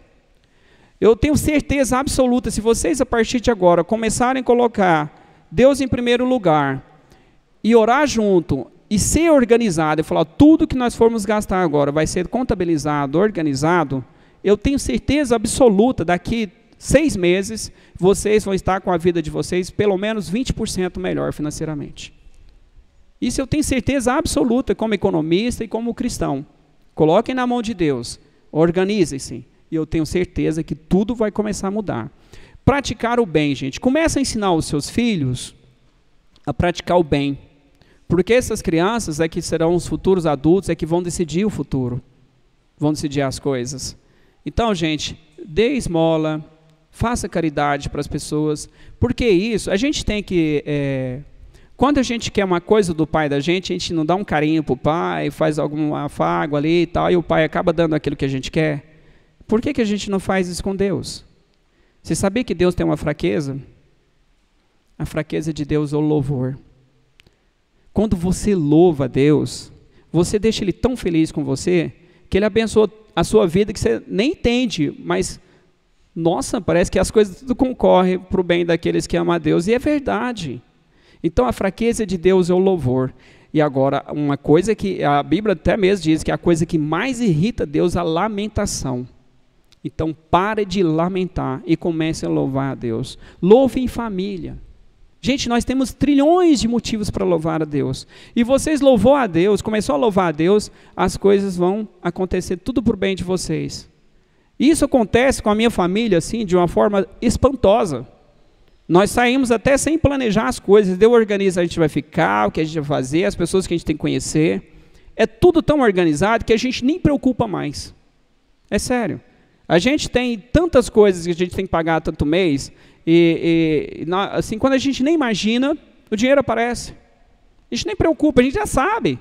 Eu tenho certeza absoluta, se vocês a partir de agora começarem a colocar Deus em primeiro lugar, e orar junto, e ser organizado, e falar, tudo que nós formos gastar agora vai ser contabilizado, organizado, eu tenho certeza absoluta, daqui 6 meses, vocês vão estar com a vida de vocês pelo menos 20% melhor financeiramente. Isso eu tenho certeza absoluta, como economista e como cristão. Coloquem na mão de Deus, organizem-se, e eu tenho certeza que tudo vai começar a mudar. Praticar o bem, gente. Começa a ensinar os seus filhos a praticar o bem. Porque essas crianças é que serão os futuros adultos, é que vão decidir o futuro. Vão decidir as coisas. Então, gente, dê esmola, faça caridade para as pessoas. Porque isso, a gente tem que... quando a gente quer uma coisa do pai da gente, a gente não dá um carinho para o pai, faz algum afago ali e tal, e o pai acaba dando aquilo que a gente quer. Por que a gente não faz isso com Deus? Você sabia que Deus tem uma fraqueza? A fraqueza de Deus é o louvor. Quando você louva a Deus, você deixa Ele tão feliz com você, que Ele abençoa a sua vida, que você nem entende, mas, nossa, parece que as coisas tudo concorrem para o bem daqueles que amam a Deus, e é verdade. Então a fraqueza de Deus é o louvor. E agora, uma coisa que a Bíblia até mesmo diz, que a coisa que mais irrita Deus é a lamentação. Então pare de lamentar e comece a louvar a Deus. Louve em família. Gente, nós temos trilhões de motivos para louvar a Deus. E vocês louvou a Deus, começou a louvar a Deus, as coisas vão acontecer tudo por bem de vocês. Isso acontece com a minha família, assim, de uma forma espantosa. Nós saímos até sem planejar as coisas. Deus organiza, a gente vai ficar, o que a gente vai fazer, as pessoas que a gente tem que conhecer. É tudo tão organizado que a gente nem preocupa mais. É sério. A gente tem tantas coisas que a gente tem que pagar tanto mês, assim, quando a gente nem imagina, o dinheiro aparece. A gente nem preocupa, a gente já sabe.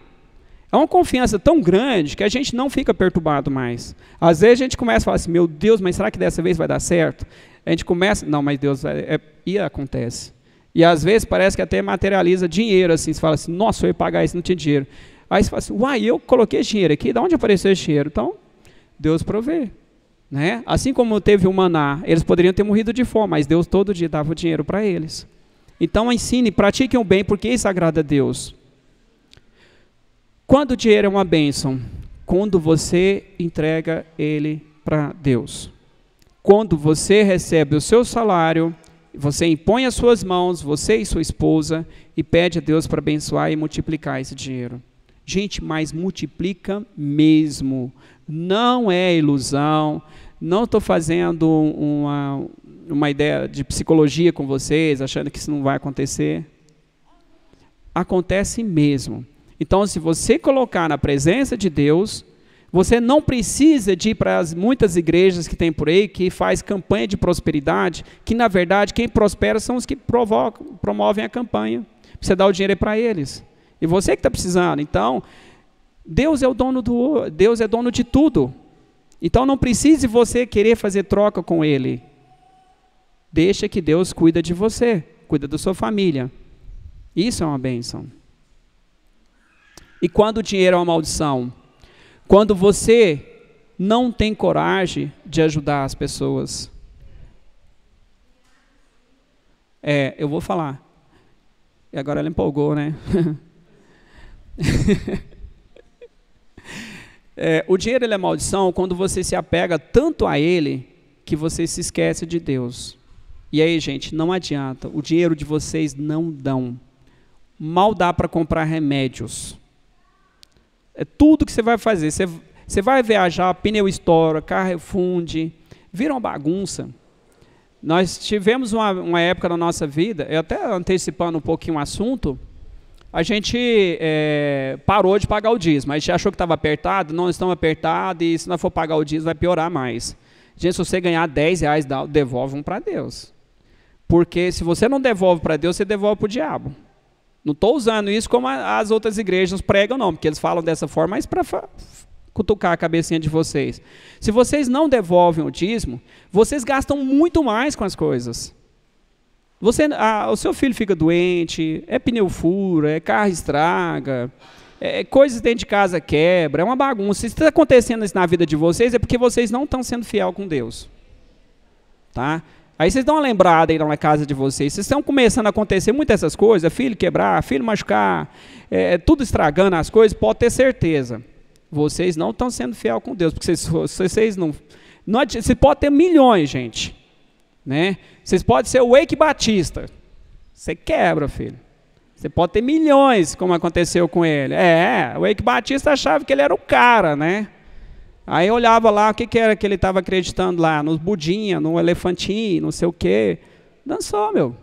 É uma confiança tão grande que a gente não fica perturbado mais. Às vezes a gente começa a falar assim, meu Deus, mas será que dessa vez vai dar certo? A gente começa, não, mas Deus vai, e acontece. E às vezes parece que até materializa dinheiro, assim, você fala assim, nossa, eu ia pagar isso, não tinha dinheiro. Aí você fala assim, uai, eu coloquei esse dinheiro aqui, de onde apareceu esse dinheiro? Então, Deus provê. Né? Assim como teve o maná, eles poderiam ter morrido de fome, mas Deus todo dia dava o dinheiro para eles. Então ensine, pratiquem o bem, porque isso agrada a Deus. Quando o dinheiro é uma bênção? Quando você entrega ele para Deus. Quando você recebe o seu salário, você impõe as suas mãos, você e sua esposa, e pede a Deus para abençoar e multiplicar esse dinheiro. Gente, mas multiplica mesmo. Não é ilusão. Não estou fazendo uma ideia de psicologia com vocês, achando que isso não vai acontecer. Acontece mesmo. Então, se você colocar na presença de Deus, você não precisa de ir para as muitas igrejas que tem por aí, que faz campanha de prosperidade, que na verdade quem prospera são os que promovem a campanha. Você dá o dinheiro para eles. E você que está precisando. Então, Deus é dono de tudo. Então não precise você querer fazer troca com Ele. Deixa que Deus cuida de você, cuida da sua família. Isso é uma bênção. E quando o dinheiro é uma maldição? Quando você não tem coragem de ajudar as pessoas. Eu vou falar. E agora ela empolgou, né? O dinheiro ele é maldição quando você se apega tanto a ele que você se esquece de Deus. E aí, gente, não adianta. O dinheiro de vocês não dão. Mal dá para comprar remédios. É tudo que você vai fazer. Você vai viajar, pneu estoura, carro funde, vira uma bagunça. Nós tivemos uma época na nossa vida, eu até antecipando um pouquinho o assunto, a gente parou de pagar o dízimo. A gente achou que estava apertado, não estamos apertados, e se não for pagar o dízimo vai piorar mais. Gente, se você ganhar R$10, devolve um para Deus. Porque se você não devolve para Deus, você devolve para o diabo. Não estou usando isso como as outras igrejas pregam, não, porque eles falam dessa forma, mas para cutucar a cabecinha de vocês. Se vocês não devolvem o dízimo, vocês gastam muito mais com as coisas. O seu filho fica doente, pneu fura, carro estraga, coisas dentro de casa quebra, é uma bagunça. Se está acontecendo isso na vida de vocês, é porque vocês não estão sendo fiel com Deus. Tá? Aí vocês dão uma lembrada aí na casa de vocês. Vocês estão começando a acontecer muitas dessas coisas, filho quebrar, filho machucar, tudo estragando as coisas, pode ter certeza. Vocês não estão sendo fiel com Deus, porque vocês não você pode ter milhões, gente. Né? Vocês podem ser o Eike Batista. Você quebra, filho. Você pode ter milhões, como aconteceu com ele. O Eike Batista achava que ele era o cara, né? Aí olhava lá, o que era que ele estava acreditando lá? Nos budinha, no elefantinho, não sei o quê. Dançou, meu.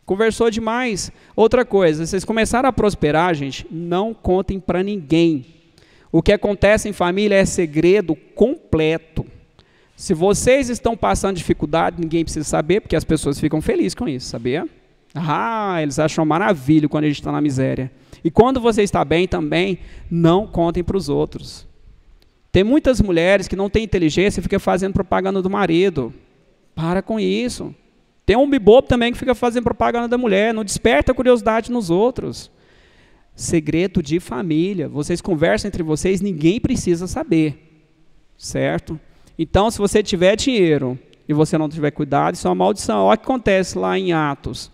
Conversou demais. Outra coisa, vocês começaram a prosperar, gente, não contem para ninguém. O que acontece em família é segredo completo. Se vocês estão passando dificuldade, ninguém precisa saber, porque as pessoas ficam felizes com isso, sabia? Eles acham maravilha quando a gente está na miséria. E quando você está bem também, não contem para os outros. Tem muitas mulheres que não têm inteligência e ficam fazendo propaganda do marido. Para com isso. Tem um homem bobo também que fica fazendo propaganda da mulher, não desperta curiosidade nos outros. Segredo de família. Vocês conversam entre vocês, ninguém precisa saber. Certo? Então, se você tiver dinheiro e você não tiver cuidado, isso é uma maldição. Olha o que acontece lá em Atos.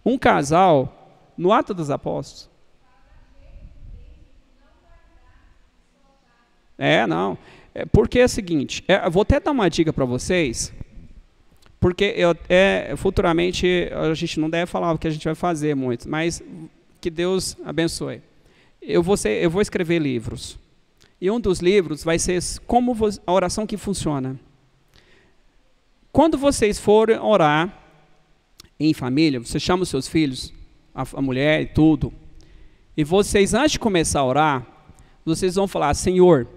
Um casal, no Atos dos Apóstolos. Não. Porque é o seguinte, eu vou até dar uma dica para vocês, porque futuramente a gente não deve falar o que a gente vai fazer muito, mas que Deus abençoe. Eu vou escrever livros. E um dos livros vai ser como a oração que funciona. Quando vocês forem orar em família, você chama os seus filhos, a mulher e tudo, e vocês, antes de começar a orar, vocês vão falar: Senhor,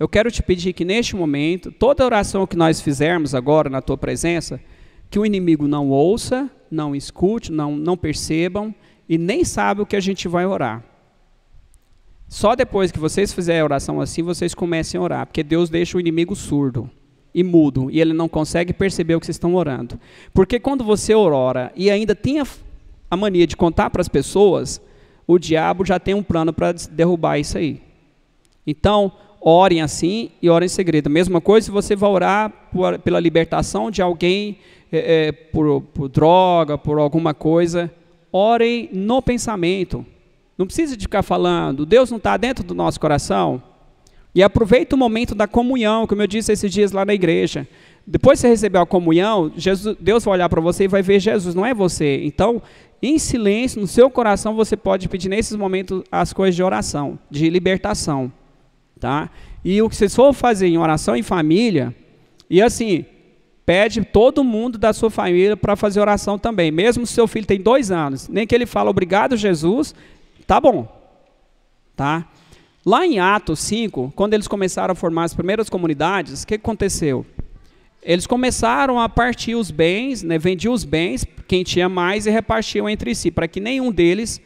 eu quero te pedir que neste momento, toda oração que nós fizermos agora na tua presença, que o inimigo não ouça, não escute, não percebam e nem sabe o que a gente vai orar. Só depois que vocês fizerem a oração assim, vocês comecem a orar, porque Deus deixa o inimigo surdo e mudo, e ele não consegue perceber o que vocês estão orando. Porque quando você ora e ainda tem a mania de contar para as pessoas, o diabo já tem um plano para derrubar isso aí. Então, orem assim e orem em segredo. A mesma coisa se você vai orar pela libertação de alguém, por droga, por alguma coisa, orem no pensamento. Não precisa de ficar falando, Deus não está dentro do nosso coração. E aproveita o momento da comunhão, como eu disse esses dias lá na igreja. Depois que você receber a comunhão, Deus vai olhar para você e vai ver Jesus, não é você. Então, em silêncio, no seu coração, você pode pedir nesses momentos as coisas de oração, de libertação. Tá? E o que vocês for fazer em oração em família, e assim, pede todo mundo da sua família para fazer oração também, mesmo se seu filho tem 2 anos, nem que ele fale obrigado Jesus, tá bom. Tá? Lá em Atos 5, quando eles começaram a formar as primeiras comunidades, o que aconteceu? Eles começaram a partir os bens, né, vendiam os bens, quem tinha mais, e repartiam entre si, para que nenhum deles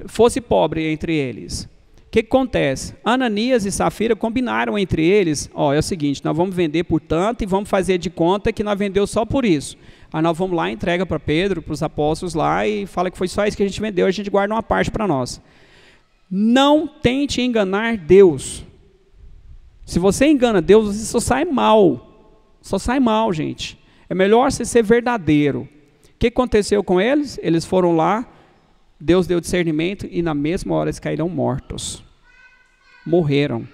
fosse pobre entre eles. O que acontece? Ananias e Safira combinaram entre eles, é o seguinte, nós vamos vender por tanto e vamos fazer de conta que nós vendeu só por isso. Aí nós vamos lá, entrega para Pedro, para os apóstolos lá e fala que foi só isso que a gente vendeu, a gente guarda uma parte para nós. Não tente enganar Deus. Se você engana Deus, você só sai mal. Só sai mal, gente. É melhor você ser verdadeiro. O que aconteceu com eles? Eles foram lá, Deus deu discernimento e na mesma hora eles caíram mortos. Morreram.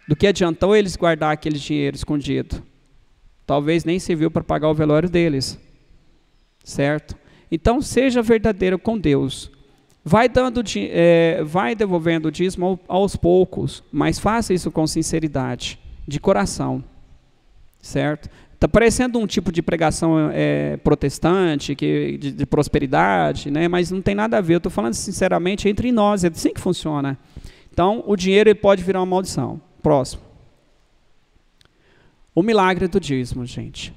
Do que adiantou eles guardar aquele dinheiro escondido? Talvez nem serviu para pagar o velório deles. Certo? Então seja verdadeiro com Deus. Vai devolvendo o dízimo aos poucos, mas faça isso com sinceridade, de coração. Certo? Está parecendo um tipo de pregação protestante, de prosperidade, né? Mas não tem nada a ver. Eu estou falando sinceramente entre nós, é assim que funciona. Então, o dinheiro ele pode virar uma maldição. Próximo. O milagre do dízimo, gente.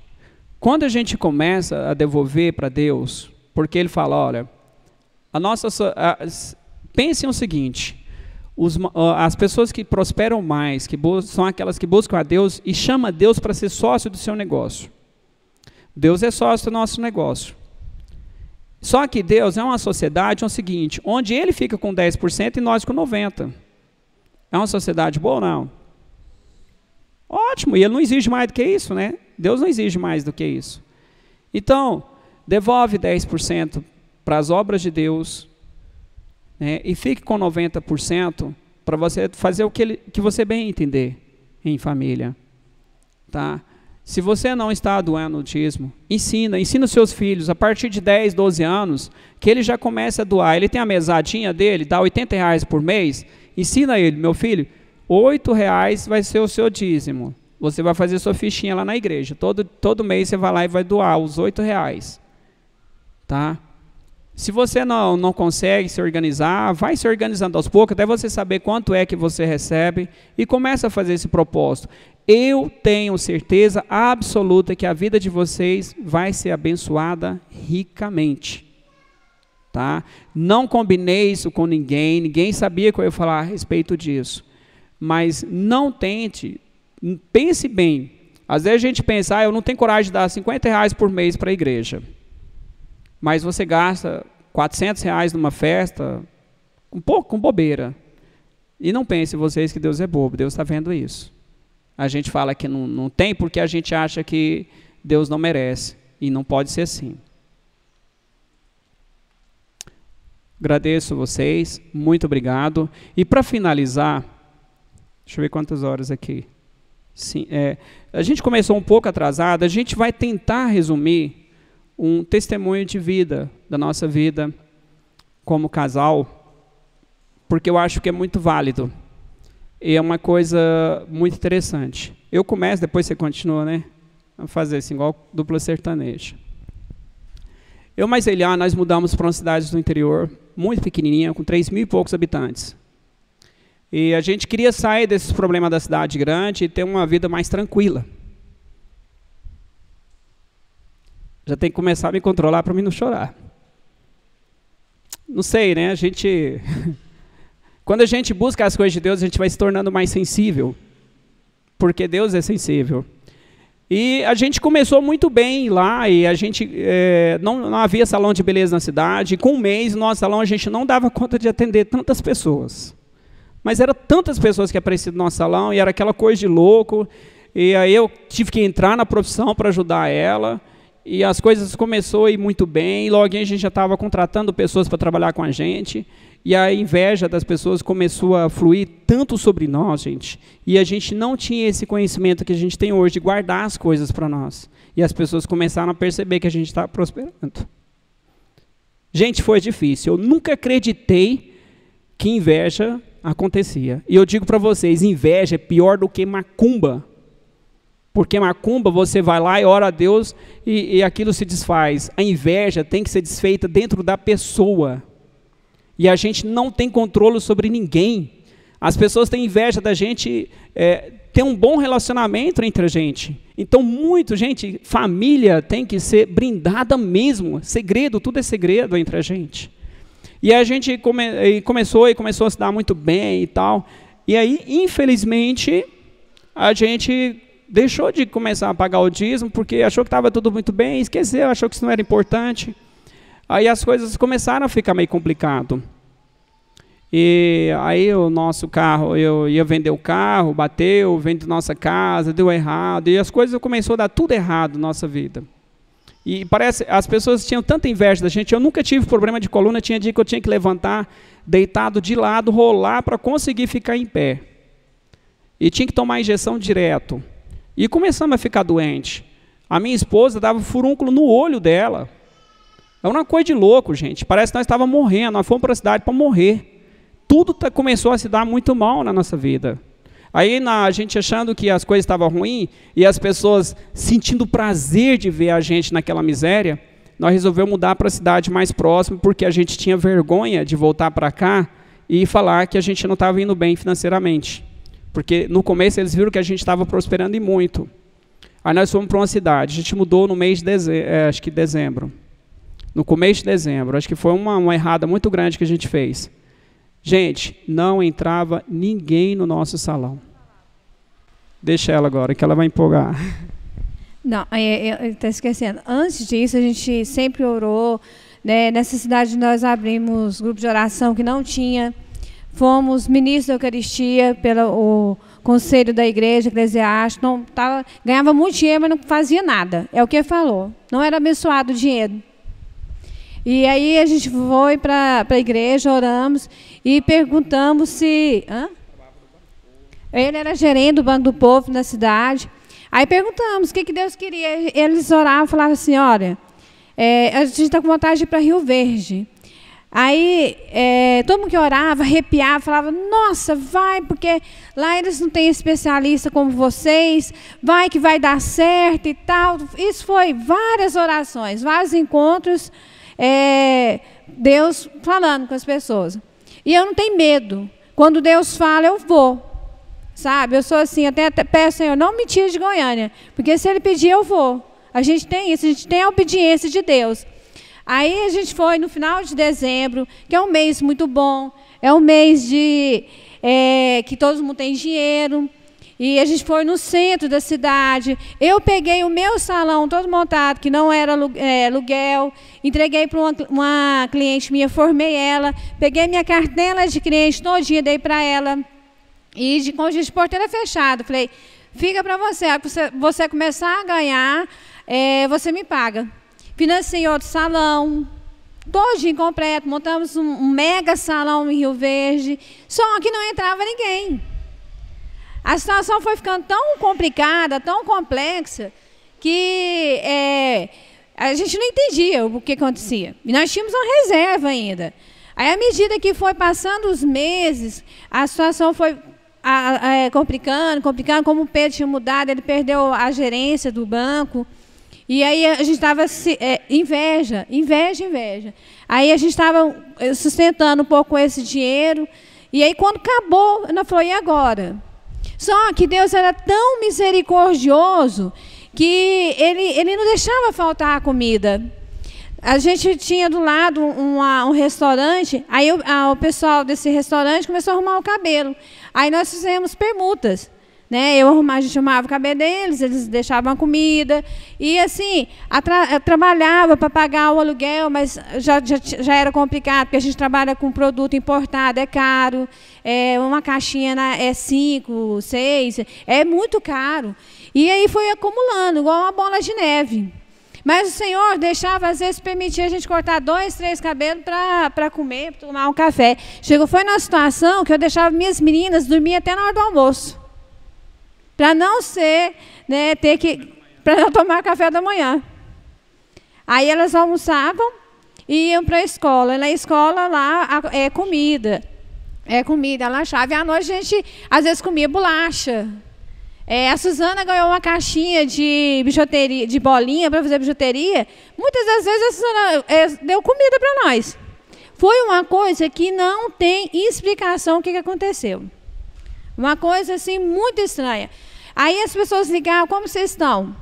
Quando a gente começa a devolver para Deus, porque Ele fala, olha, pensem o seguinte, as pessoas que prosperam mais, são aquelas que buscam a Deus e chamam a Deus para ser sócio do seu negócio. Deus é sócio do nosso negócio. Só que Deus é uma sociedade, o seguinte, onde Ele fica com 10% e nós com 90%. É uma sociedade boa ou não? Ótimo, e Ele não exige mais do que isso, né? Deus não exige mais do que isso. Então, devolve 10% para as obras de Deus, né, e fique com 90% para você fazer o que você bem entender em família. Tá? Se você não está doando o dízimo, ensina os seus filhos, a partir de 10, 12 anos, que ele já comece a doar. Ele tem a mesadinha dele, dá R$80 por mês, ensina ele, meu filho, R$8 vai ser o seu dízimo. Você vai fazer sua fichinha lá na igreja. Todo mês você vai lá e vai doar os R$8. Tá? Se você não consegue se organizar, vai se organizando aos poucos, até você saber quanto é que você recebe e começa a fazer esse propósito. Eu tenho certeza absoluta que a vida de vocês vai ser abençoada ricamente. Tá? Não combinei isso com ninguém sabia que eu ia falar a respeito disso. Mas não tente, pense bem. Às vezes a gente pensa, eu não tenho coragem de dar R$50 por mês para a igreja. mas você gasta R$400 numa festa, um pouco com bobeira. E não pensem vocês que Deus é bobo, Deus está vendo isso. A gente fala que não tem porque a gente acha que Deus não merece, e não pode ser assim. Agradeço vocês, muito obrigado. E para finalizar, deixa eu ver quantas horas aqui. Sim, a gente começou um pouco atrasado, a gente vai tentar resumir um testemunho de vida, da nossa vida como casal, porque eu acho que é muito válido. E é uma coisa muito interessante. Eu começo, depois você continua, né? Vamos fazer assim, igual dupla sertaneja. Eu mais Eliá, nós mudamos para uma cidade do interior, muito pequenininha, com 3.000 e poucos habitantes. E a gente queria sair desses problemas da cidade grande e ter uma vida mais tranquila. Já tem que começar a me controlar para mim não chorar. Não sei, né? Quando a gente busca as coisas de Deus, a gente vai se tornando mais sensível. Porque Deus é sensível. E a gente começou muito bem lá, e a gente não havia salão de beleza na cidade. E com um mês, no nosso salão, a gente não dava conta de atender tantas pessoas. Mas eram tantas pessoas que apareciam no nosso salão, e era aquela coisa de louco. E aí eu tive que entrar na profissão para ajudar ela. E as coisas começaram a ir muito bem, e logo a gente já estava contratando pessoas para trabalhar com a gente. E a inveja das pessoas começou a fluir tanto sobre nós, gente. E a gente não tinha esse conhecimento que a gente tem hoje de guardar as coisas para nós. E as pessoas começaram a perceber que a gente estava prosperando. Gente, foi difícil. Eu nunca acreditei que inveja acontecia. E eu digo para vocês, inveja é pior do que macumba. Porque macumba, você vai lá e ora a Deus e aquilo se desfaz. A inveja tem que ser desfeita dentro da pessoa. E a gente não tem controle sobre ninguém. As pessoas têm inveja da gente ter um bom relacionamento entre a gente. Então, gente, família tem que ser brindada mesmo. Segredo, tudo é segredo entre a gente. E a gente começou a se dar muito bem e tal. E aí, infelizmente, a gente deixou de começar a pagar o dízimo, porque achou que estava tudo muito bem, esqueceu, achou que isso não era importante. Aí as coisas começaram a ficar meio complicado. E aí o nosso carro, eu ia vender o carro, bateu, vende nossa casa, deu errado, e as coisas começaram a dar tudo errado na nossa vida. E parece, as pessoas tinham tanta inveja da gente. Eu nunca tive problema de coluna, tinha dia que eu tinha que levantar, deitado de lado, rolar para conseguir ficar em pé. E tinha que tomar injeção direto. E começamos a ficar doente. A minha esposa dava furúnculo no olho dela. É uma coisa de louco, gente. Parece que nós estávamos morrendo, nós fomos para a cidade para morrer. Tudo começou a se dar muito mal na nossa vida. Aí a gente achando que as coisas estavam ruins, e as pessoas sentindo prazer de ver a gente naquela miséria, nós resolvemos mudar para a cidade mais próxima, porque a gente tinha vergonha de voltar para cá e falar que a gente não estava indo bem financeiramente. Porque no começo eles viram que a gente estava prosperando e muito. Aí nós fomos para uma cidade, a gente mudou no mês de acho que dezembro. No começo de dezembro, acho que foi uma errada muito grande que a gente fez. Gente, não entrava ninguém no nosso salão. Deixa ela agora, que ela vai empolgar. Não, eu estou esquecendo. Antes disso, a gente sempre orou. Né? Nessa cidade nós abrimos grupo de oração que não tinha. Fomos ministros da Eucaristia pelo conselho da igreja eclesiástica. Ganhava muito dinheiro, mas não fazia nada. É o que ele falou. Não era abençoado o dinheiro. E aí a gente foi para a igreja, oramos e perguntamos se... Ele era gerente do Banco do Povo na cidade. Aí perguntamos o que Deus queria. Eles oravam e falavam assim, olha, a gente está com vontade de ir para Rio Verde. Aí todo mundo que orava, arrepiava, falava, nossa, vai, porque lá eles não têm especialista como vocês, vai que vai dar certo e tal. Isso foi várias orações, vários encontros, Deus falando com as pessoas. E eu não tenho medo. Quando Deus fala, eu vou. Sabe? Eu sou assim, até peço, Senhor, não me tire de Goiânia, porque se Ele pedir, eu vou. A gente tem isso, a gente tem a obediência de Deus. Aí a gente foi no final de dezembro, que é um mês muito bom, é um mês que todo mundo tem dinheiro. E a gente foi no centro da cidade. Eu peguei o meu salão todo montado, que não era aluguel, entreguei para uma cliente minha, formei ela, peguei minha cartela de cliente todinha, dei para ela. E com o porteira fechado, falei, fica para você começar a ganhar, você me paga. Financiei outro salão, todinho completo, montamos um mega salão em Rio Verde, só que não entrava ninguém. A situação foi ficando tão complicada, tão complexa, que a gente não entendia o que acontecia. E nós tínhamos uma reserva ainda. Aí, à medida que foi passando os meses, a situação foi complicando, como o Pedro tinha mudado, ele perdeu a gerência do banco. E aí a gente estava inveja. Aí a gente estava sustentando um pouco esse dinheiro. E aí, quando acabou, ela falou, e agora? Só que Deus era tão misericordioso que ele não deixava faltar a comida. A gente tinha do lado um restaurante, aí o pessoal desse restaurante começou a arrumar o cabelo. Aí nós fizemos permutas. Né? A gente arrumava o cabelo deles, eles deixavam a comida. E assim, eu trabalhava para pagar o aluguel, mas já era complicado, porque a gente trabalha com produto importado, é caro. Uma caixinha é 5, 6, é muito caro. E aí foi acumulando, igual uma bola de neve. Mas o Senhor deixava, às vezes, permitia a gente cortar 2, 3 cabelos para comer, para tomar um café. Foi numa situação que eu deixava minhas meninas dormir até na hora do almoço. Para não ser, né, para não tomar café da manhã. Aí elas almoçavam e iam para a escola. E na escola lá é comida. Ela achava. E à noite a gente, às vezes, comia bolacha. A Suzana ganhou uma caixinha de bijuteria, de bolinha para fazer bijuteria. Muitas das vezes a Suzana deu comida para nós. Foi uma coisa que não tem explicação o que aconteceu. Uma coisa assim muito estranha. Aí as pessoas ligavam, como vocês estão?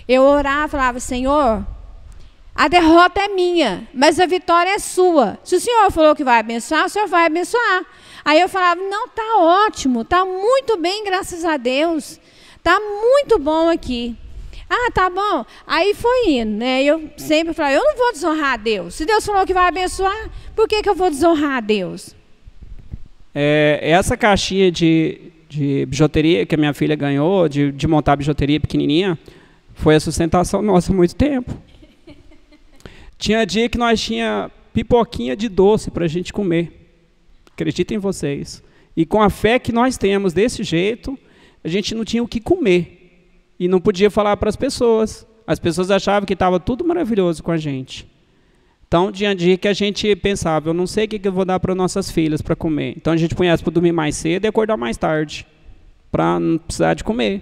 Eu orava, falava, Senhor, a derrota é minha, mas a vitória é sua. Se o Senhor falou que vai abençoar, o Senhor vai abençoar. Aí eu falava, não, está ótimo, está muito bem, graças a Deus. Está muito bom aqui. Ah, tá bom. Aí foi indo, né? Eu sempre falava, eu não vou desonrar a Deus. Se Deus falou que vai abençoar, por que eu vou desonrar a Deus? Essa caixinha de bijuteria que a minha filha ganhou, de montar bijuteria pequenininha, foi a sustentação nossa há muito tempo. Tinha dia que nós tinha pipoquinha de doce para a gente comer. Acreditem vocês. E com a fé que nós temos desse jeito, a gente não tinha o que comer. E não podia falar para as pessoas. As pessoas achavam que estava tudo maravilhoso com a gente. Então, tinha dia que a gente pensava, eu não sei o que eu vou dar para nossas filhas para comer. Então, a gente punha elas para dormir mais cedo e acordar mais tarde, para não precisar de comer.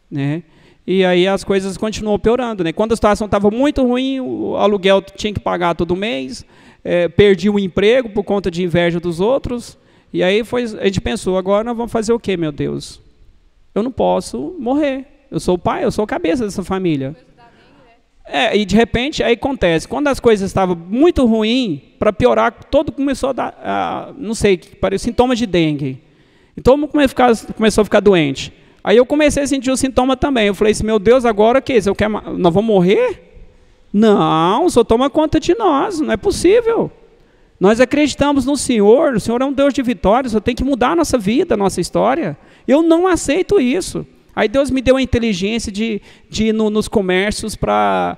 Né? E aí as coisas continuam piorando. Né? Quando a situação estava muito ruim, o aluguel tinha que pagar todo mês, perdi o emprego por conta de inveja dos outros. E aí a gente pensou, agora nós vamos fazer o quê, meu Deus? Eu não posso morrer. Eu sou o pai, eu sou a cabeça dessa família. E de repente, aí acontece, quando as coisas estavam muito ruins, para piorar, todo começou a dar, não sei, parecia sintomas de dengue. E todo mundo começou a ficar doente. Aí eu comecei a sentir o sintoma também. Eu falei assim, meu Deus, agora o que? Nós vamos morrer? Não, o Senhor toma conta de nós, não é possível. Nós acreditamos no Senhor, o Senhor é um Deus de vitória, o Senhor tem que mudar a nossa vida, a nossa história. Eu não aceito isso. Aí Deus me deu a inteligência de ir nos comércios para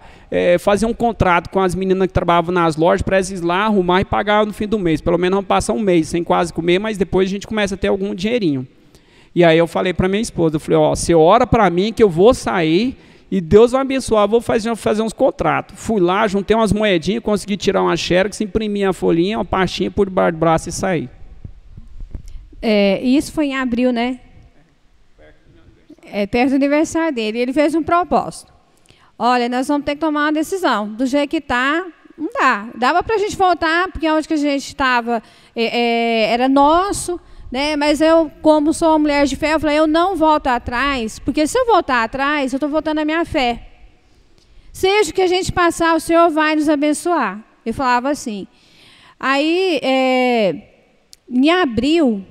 fazer um contrato com as meninas que trabalhavam nas lojas para eles ir lá arrumar e pagar no fim do mês. Pelo menos vamos passar um mês sem quase comer, mas depois a gente começa a ter algum dinheirinho. E aí eu falei para minha esposa, eu falei, você ora para mim que eu vou sair e Deus vai abençoar, vou fazer uns contratos. Fui lá, juntei umas moedinhas, consegui tirar uma xerox, imprimi a folhinha, uma pastinha por debaixo do braço e saí. Isso foi em abril, né? Perto do aniversário dele. Ele fez um propósito. Olha, nós vamos ter que tomar uma decisão. Do jeito que está, não dá. Dava para a gente voltar, porque onde que a gente estava era nosso, né? Mas eu, como sou uma mulher de fé, eu falei, eu não volto atrás, porque se eu voltar atrás, eu estou voltando à minha fé. Seja o que a gente passar, o Senhor vai nos abençoar. Eu falava assim. Aí, em abril,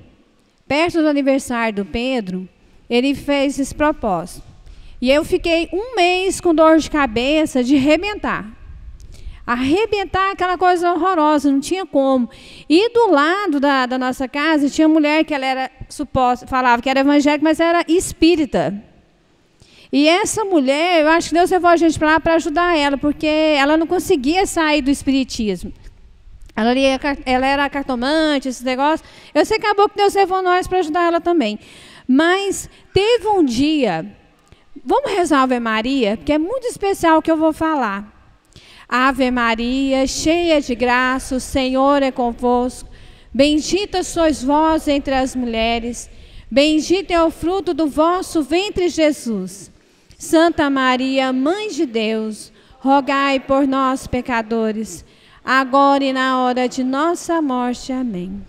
perto do aniversário do Pedro, ele fez esse propósito. E eu fiquei 1 mês com dor de cabeça de arrebentar. Arrebentar, aquela coisa horrorosa, não tinha como. E do lado da nossa casa tinha mulher que ela era falava que era evangélica, mas era espírita. E essa mulher, eu acho que Deus levou a gente para lá para ajudar ela, porque ela não conseguia sair do espiritismo. Ela era cartomante, esse negócio. Eu sei que acabou que Deus levou nós para ajudar ela também. Mas teve um dia, vamos rezar a Ave Maria, porque é muito especial o que eu vou falar. Ave Maria, cheia de graça, o Senhor é convosco. Bendita sois vós entre as mulheres, bendito é o fruto do vosso ventre, Jesus. Santa Maria, Mãe de Deus, rogai por nós, pecadores, agora e na hora de nossa morte. Amém.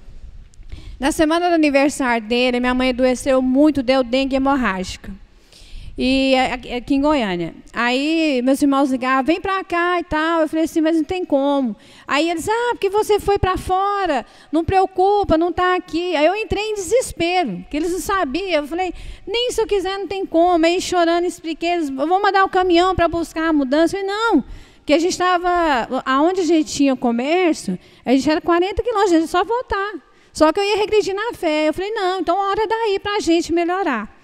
Na semana do aniversário dele, minha mãe adoeceu muito, deu dengue hemorrágica. E aqui em Goiânia. Aí meus irmãos ligavam, vem para cá e tal. Eu falei assim, mas não tem como. Aí eles, porque você foi para fora, não preocupa, não está aqui. Aí eu entrei em desespero, porque eles não sabiam. Eu falei, nem se eu quiser não tem como. Aí chorando, expliquei, eles, vou mandar o caminhão para buscar a mudança. Eu falei, não, porque a gente estava, aonde a gente tinha comércio, a gente era 40 quilômetros, a gente só voltar. Só que eu ia regredir na fé. Eu falei, não, então hora daí para a gente melhorar.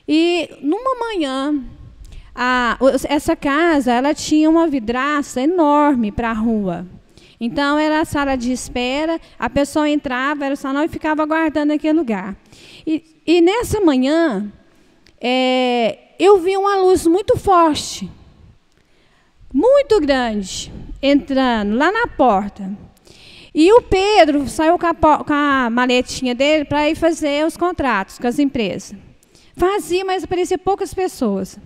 E numa manhã, essa casa ela tinha uma vidraça enorme para a rua. Então era a sala de espera, a pessoa entrava, era o salão e ficava aguardando aquele lugar. E nessa manhã, eu vi uma luz muito forte, muito grande, entrando lá na porta. E o Pedro saiu com a maletinha dele para ir fazer os contratos com as empresas. Fazia, mas aparecia poucas pessoas.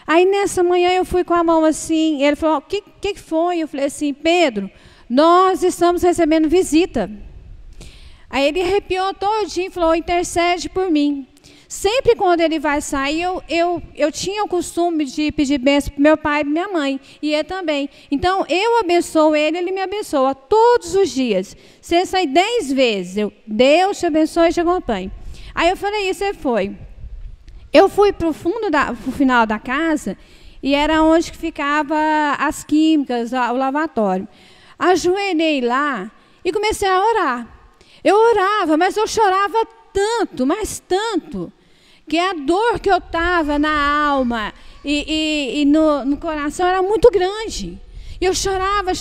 Aí, nessa manhã, eu fui com a mão assim, ele falou, o que foi? Eu falei assim, Pedro, nós estamos recebendo visita. Aí ele arrepiou todinho e falou, intercede por mim. Sempre quando ele vai sair, eu tinha o costume de pedir bênção para meu pai e para minha mãe, e ele também. Então, eu abençoo ele me abençoa todos os dias. Se ele sair 10 vezes, Deus te abençoe e te acompanhe. Aí eu falei, isso ele foi. Eu fui para o final da casa, e era onde que ficava as químicas, o lavatório. Ajoelhei lá e comecei a orar. Eu orava, mas eu chorava tanto, mas tanto, que a dor que eu estava na alma e no coração era muito grande. E eu chorava.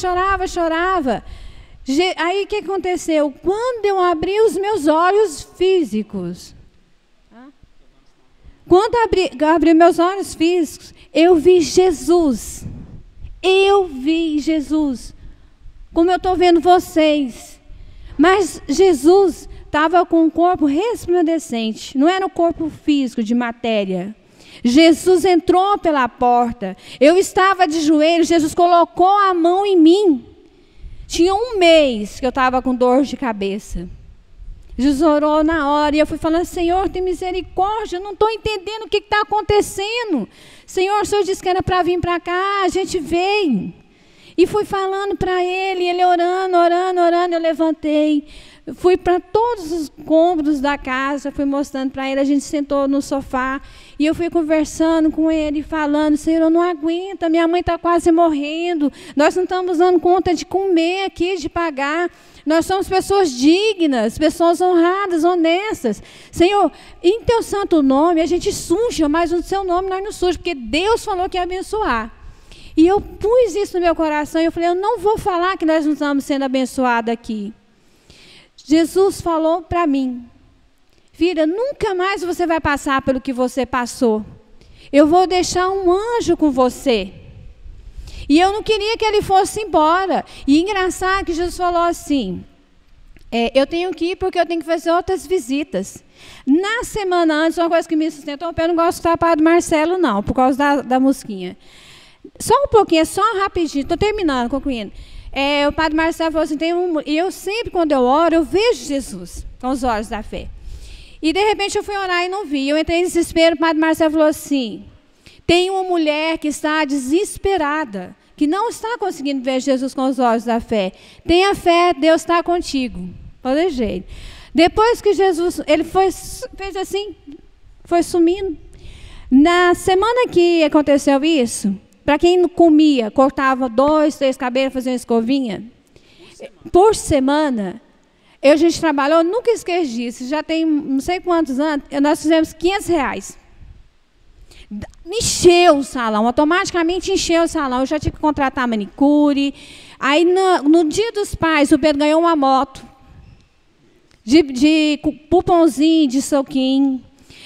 Aí o que aconteceu? Quando eu abri os meus olhos físicos, abri meus olhos físicos, eu vi Jesus. Eu vi Jesus. Como eu estou vendo vocês. Mas Jesus estava com um corpo resplandecente. Não era um corpo físico, de matéria. Jesus entrou pela porta. Eu estava de joelhos. Jesus colocou a mão em mim. Tinha 1 mês que eu estava com dor de cabeça. Jesus orou na hora, e eu fui falando, Senhor, tem misericórdia, eu não estou entendendo o que está acontecendo. Senhor, o Senhor disse que era para vir para cá, a gente veio. E fui falando para ele orando, eu levantei. Fui para todos os cômodos da casa, fui mostrando para ele, a gente sentou no sofá, e eu fui conversando com ele, falando, Senhor, eu não aguento, minha mãe está quase morrendo, nós não estamos dando conta de comer aqui, de pagar. Nós somos pessoas dignas, pessoas honradas, honestas. Senhor, em teu santo nome, a gente suja, mas no seu nome nós não sujamos, porque Deus falou que ia abençoar. E eu pus isso no meu coração, e eu falei, eu não vou falar que nós não estamos sendo abençoados aqui. Jesus falou para mim, filha, nunca mais você vai passar pelo que você passou. Eu vou deixar um anjo com você. E eu não queria que ele fosse embora. E engraçado que Jesus falou assim, eu tenho que ir porque eu tenho que fazer outras visitas. Na semana antes, uma coisa que me sustentou, eu não gosto de estar para o Marcelo, não, por causa da mosquinha. Só um pouquinho, só rapidinho, estou terminando, concluindo. O padre Marcelo falou assim, e eu sempre, quando eu oro, eu vejo Jesus com os olhos da fé. E, de repente, eu fui orar e não vi. Eu entrei em desespero, o padre Marcelo falou assim, tem uma mulher que está desesperada, que não está conseguindo ver Jesus com os olhos da fé. Tenha fé, Deus está contigo. Pode jeito. Depois que Jesus, ele fez assim, foi sumindo. Na semana que aconteceu isso, para quem não comia, cortava 2, 3 cabelos, fazia uma escovinha, por semana, a gente trabalhou, nunca esqueci disso, já tem não sei quantos anos, nós fizemos R$500. Encheu o salão, automaticamente encheu o salão. Eu já tive que contratar manicure. Aí, no Dia dos Pais, o Pedro ganhou uma moto de cupomzinho, de soquinho.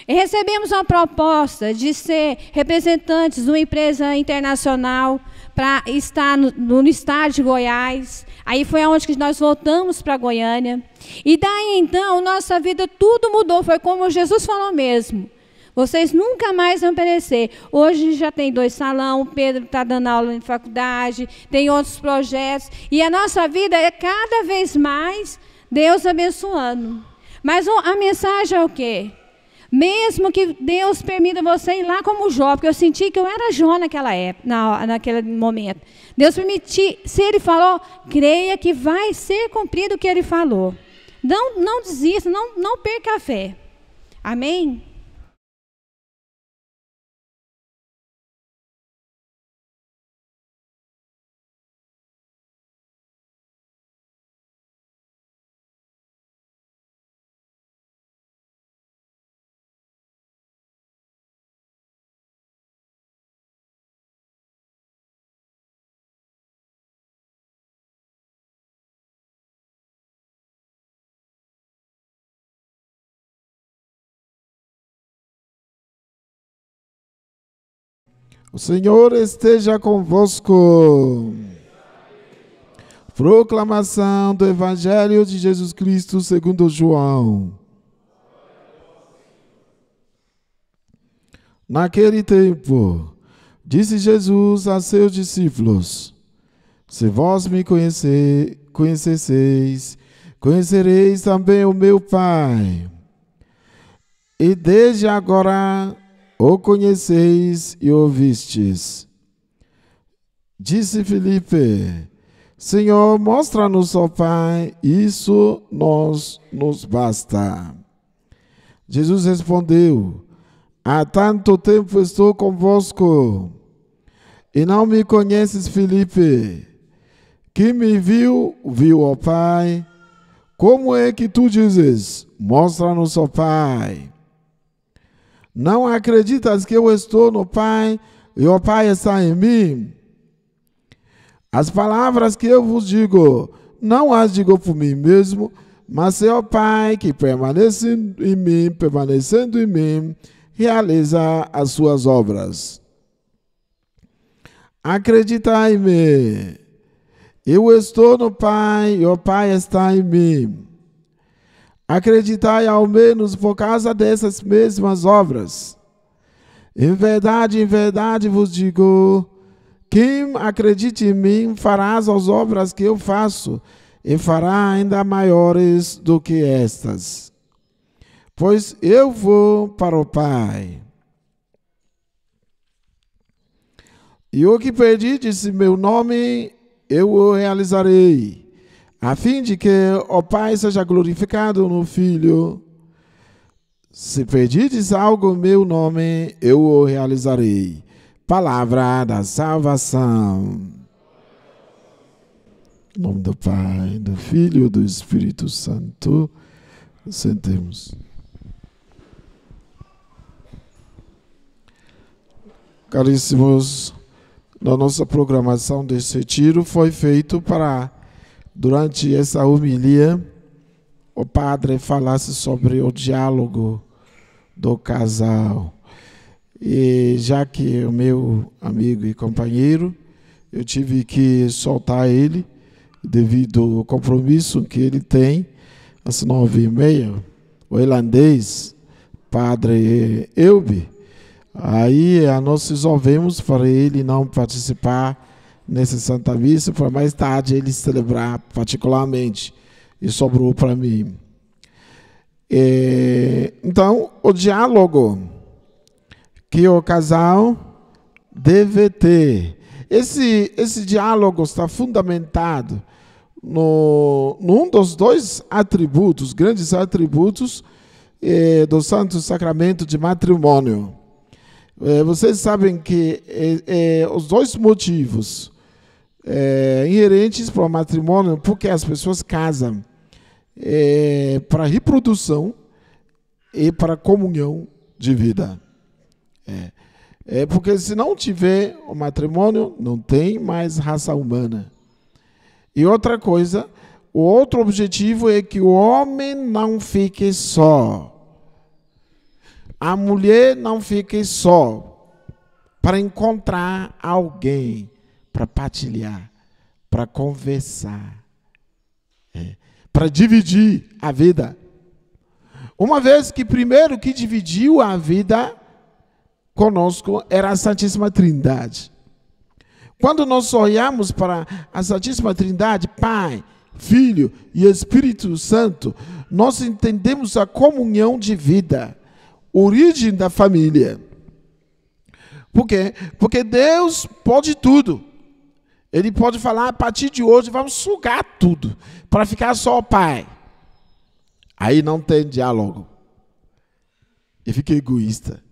E recebemos uma proposta de ser representantes de uma empresa internacional para estar no estado de Goiás. Aí foi onde que nós voltamos para Goiânia. E daí, então, nossa vida, tudo mudou. Foi como Jesus falou mesmo. Vocês nunca mais vão perecer. Hoje já tem 2 salões, o Pedro está dando aula em faculdade, tem outros projetos. E a nossa vida é cada vez mais Deus abençoando. Mas a mensagem é o quê? Mesmo que Deus permita você ir lá como Jó, porque eu senti que eu era Jó naquela época, naquele momento. Deus permitiu, se Ele falou, creia que vai ser cumprido o que Ele falou. Não desista, não perca a fé. Amém? O Senhor esteja convosco. Proclamação do Evangelho de Jesus Cristo segundo João. Naquele tempo, disse Jesus a seus discípulos: se vós me conhecesseis, conhecereis também o meu Pai. E desde agora o conheceis e ouvistes. Disse Filipe: Senhor, mostra-nos o Pai, isso nos basta. Jesus respondeu: há tanto tempo estou convosco, e não me conheces, Filipe? Quem me viu, viu o Pai. Como é que tu dizes: mostra-nos o Pai? Não acreditas que eu estou no Pai e o Pai está em mim? As palavras que eu vos digo, não as digo por mim mesmo, mas é o Pai que permanecendo em mim, realiza as suas obras. Acreditai-me, eu estou no Pai e o Pai está em mim. Acreditai ao menos por causa dessas mesmas obras. Em verdade vos digo, quem acredite em mim fará as obras que eu faço, e fará ainda maiores do que estas. Pois eu vou para o Pai. E o que pedides em meu nome, eu o realizarei, a fim de que o Pai seja glorificado no Filho. Se pedides algo em meu nome, eu o realizarei. Palavra da salvação. Em nome do Pai, do Filho e do Espírito Santo. Sentemos. Caríssimos, na nossa programação desse retiro foi feito para, durante essa homilia, o padre falasse sobre o diálogo do casal. E já que o meu amigo e companheiro, eu tive que soltar ele, devido ao compromisso que ele tem, às 9h30, o irlandês, padre Elbe. Aí nós resolvemos para ele não participar nessa Santa Missa, para mais tarde ele celebrar particularmente, e sobrou para mim. Então, o diálogo que o casal deve ter, esse diálogo está fundamentado num dos 2 atributos, grandes atributos, do Santo Sacramento de Matrimônio. Vocês sabem que os dois motivos inerentes para o matrimônio, porque as pessoas casam para reprodução e para comunhão de vida. Porque se não tiver o matrimônio, não tem mais raça humana. E outra coisa, o outro objetivo é que o homem não fique só. A mulher não fique só, para encontrar alguém, para partilhar, para conversar, para dividir a vida. Uma vez que primeiro que dividiu a vida conosco era a Santíssima Trindade. Quando nós olhamos para a Santíssima Trindade, Pai, Filho e Espírito Santo, nós entendemos a comunhão de vida, origem da família. Por quê? Porque Deus pode tudo. Ele pode falar, a partir de hoje vamos sugar tudo, para ficar só o Pai. Aí não tem diálogo. E fica egoísta.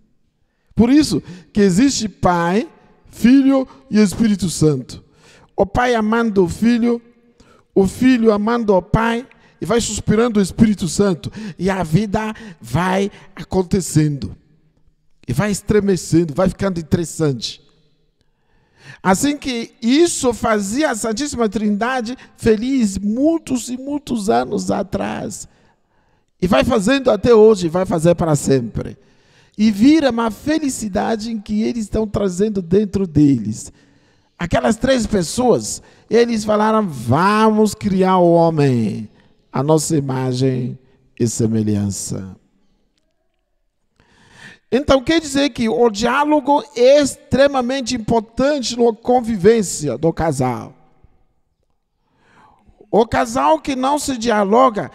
Por isso que existe Pai, Filho e Espírito Santo. O Pai amando o Filho amando o Pai, e vai suspirando o Espírito Santo, e a vida vai acontecendo, e vai estremecendo, vai ficando interessante. Assim que isso fazia a Santíssima Trindade feliz muitos e muitos anos atrás, e vai fazendo até hoje, vai fazer para sempre. E vira uma felicidade em que eles estão trazendo dentro deles. Aquelas 3 pessoas, eles falaram, vamos criar o homem, a nossa imagem e semelhança. Então, quer dizer que o diálogo é extremamente importante na convivência do casal. O casal que não se dialoga,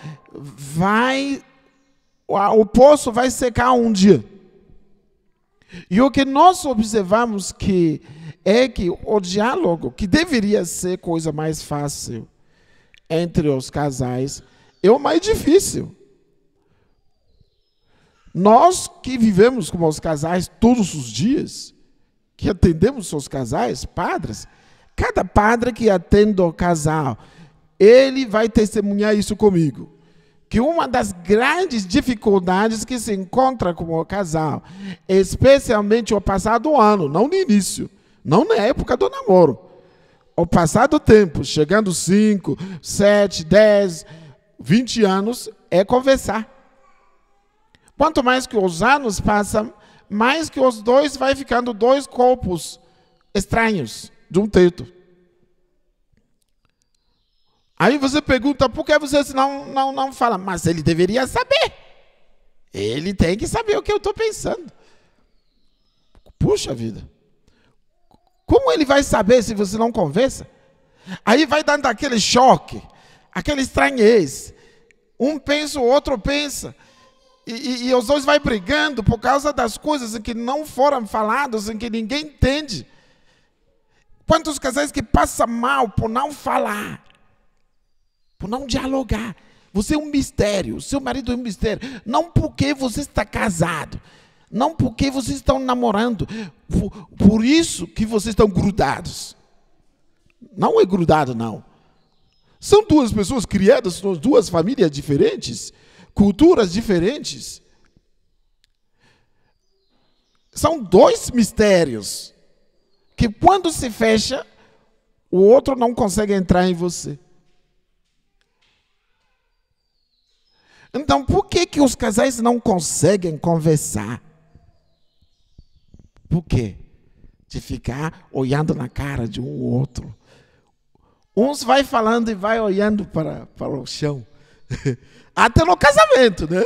o poço vai secar um dia. E o que nós observamos é que o diálogo, que deveria ser coisa mais fácil entre os casais, é o mais difícil. Nós que vivemos como os casais todos os dias, que atendemos os casais, padres, cada padre que atende o casal, ele vai testemunhar isso comigo. Que uma das grandes dificuldades que se encontra com o casal, especialmente o passado ano, não no início, não na época do namoro, o passado tempo, chegando 5, 7, 10, 20 anos, é conversar. Quanto mais que os anos passam, mais que os dois vai ficando 2 corpos estranhos de um teto. Aí você pergunta, por que você não fala? Mas ele deveria saber. Ele tem que saber o que eu estou pensando. Puxa vida. Como ele vai saber se você não conversa? Aí vai dando aquele choque, aquele estranhez. Um pensa, o outro pensa. E os dois vai brigando por causa das coisas em que não foram faladas, em que ninguém entende. Quantos casais que passam mal por não falar? Por não dialogar. Você é um mistério, seu marido é um mistério. Não porque você está casado, não porque vocês estão namorando, por isso que vocês estão grudados. Não é grudado, não. São 2 pessoas criadas em 2 famílias diferentes, culturas diferentes. São 2 mistérios que quando se fecha, o outro não consegue entrar em você. Então, por que os casais não conseguem conversar? Por quê? De ficar olhando na cara de um ou outro. Uns vai falando e vai olhando para o chão. Até no casamento, né?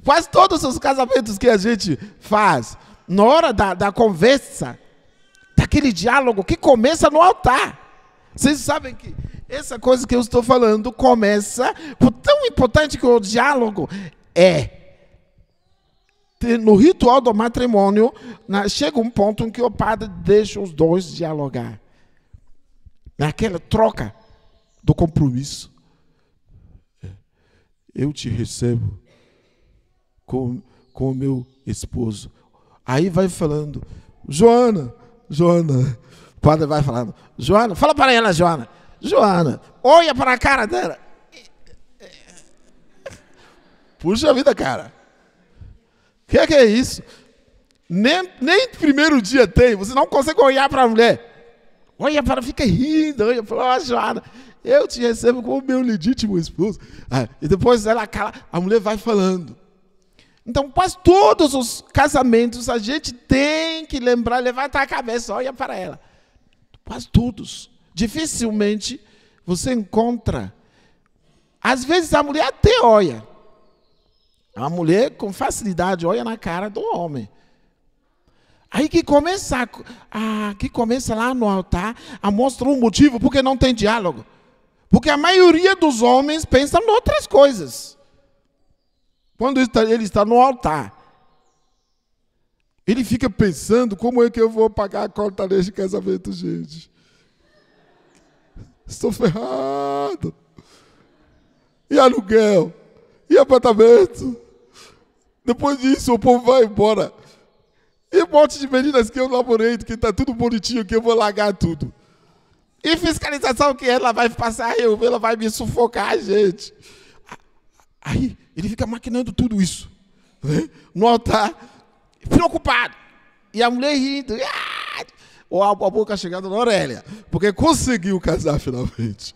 Quase todos os casamentos que a gente faz, na hora da conversa, daquele diálogo que começa no altar. Vocês sabem que essa coisa que eu estou falando começa, por tão importante que o diálogo é. No ritual do matrimônio, chega um ponto em que o padre deixa os 2 dialogar. Naquela troca do compromisso. Eu te recebo com o meu esposo. Aí vai falando, Joana, o padre vai falando, Joana, fala para ela, Joana, olha para a cara dela. Puxa vida, cara. O que é isso? Nem primeiro dia tem, você não consegue olhar para a mulher. Olha para, fica rindo, olha para, Joana, eu te recebo como meu legítimo esposo. E depois ela cala, a mulher vai falando. Então, quase todos os casamentos, a gente tem que lembrar, levantar a cabeça, olha para ela. Quase todos. Dificilmente você encontra. Às vezes a mulher até olha. A mulher, com facilidade, olha na cara do homem. Aí que começa lá no altar a mostrar um motivo porque não tem diálogo. Porque a maioria dos homens pensa em outras coisas. Quando ele está no altar, ele fica pensando, como é que eu vou pagar a conta deste casamento, gente? Estou ferrado. E aluguel? E apartamento? Depois disso, o povo vai embora. E um monte de meninas que eu namorei, que está tudo bonitinho, que eu vou largar tudo. E fiscalização que ela vai passar, ela vai me sufocar, gente. Aí, ele fica maquinando tudo isso. Né? No altar, preocupado. E a mulher rindo. Ou a boca chegando na orelha. Porque conseguiu casar finalmente.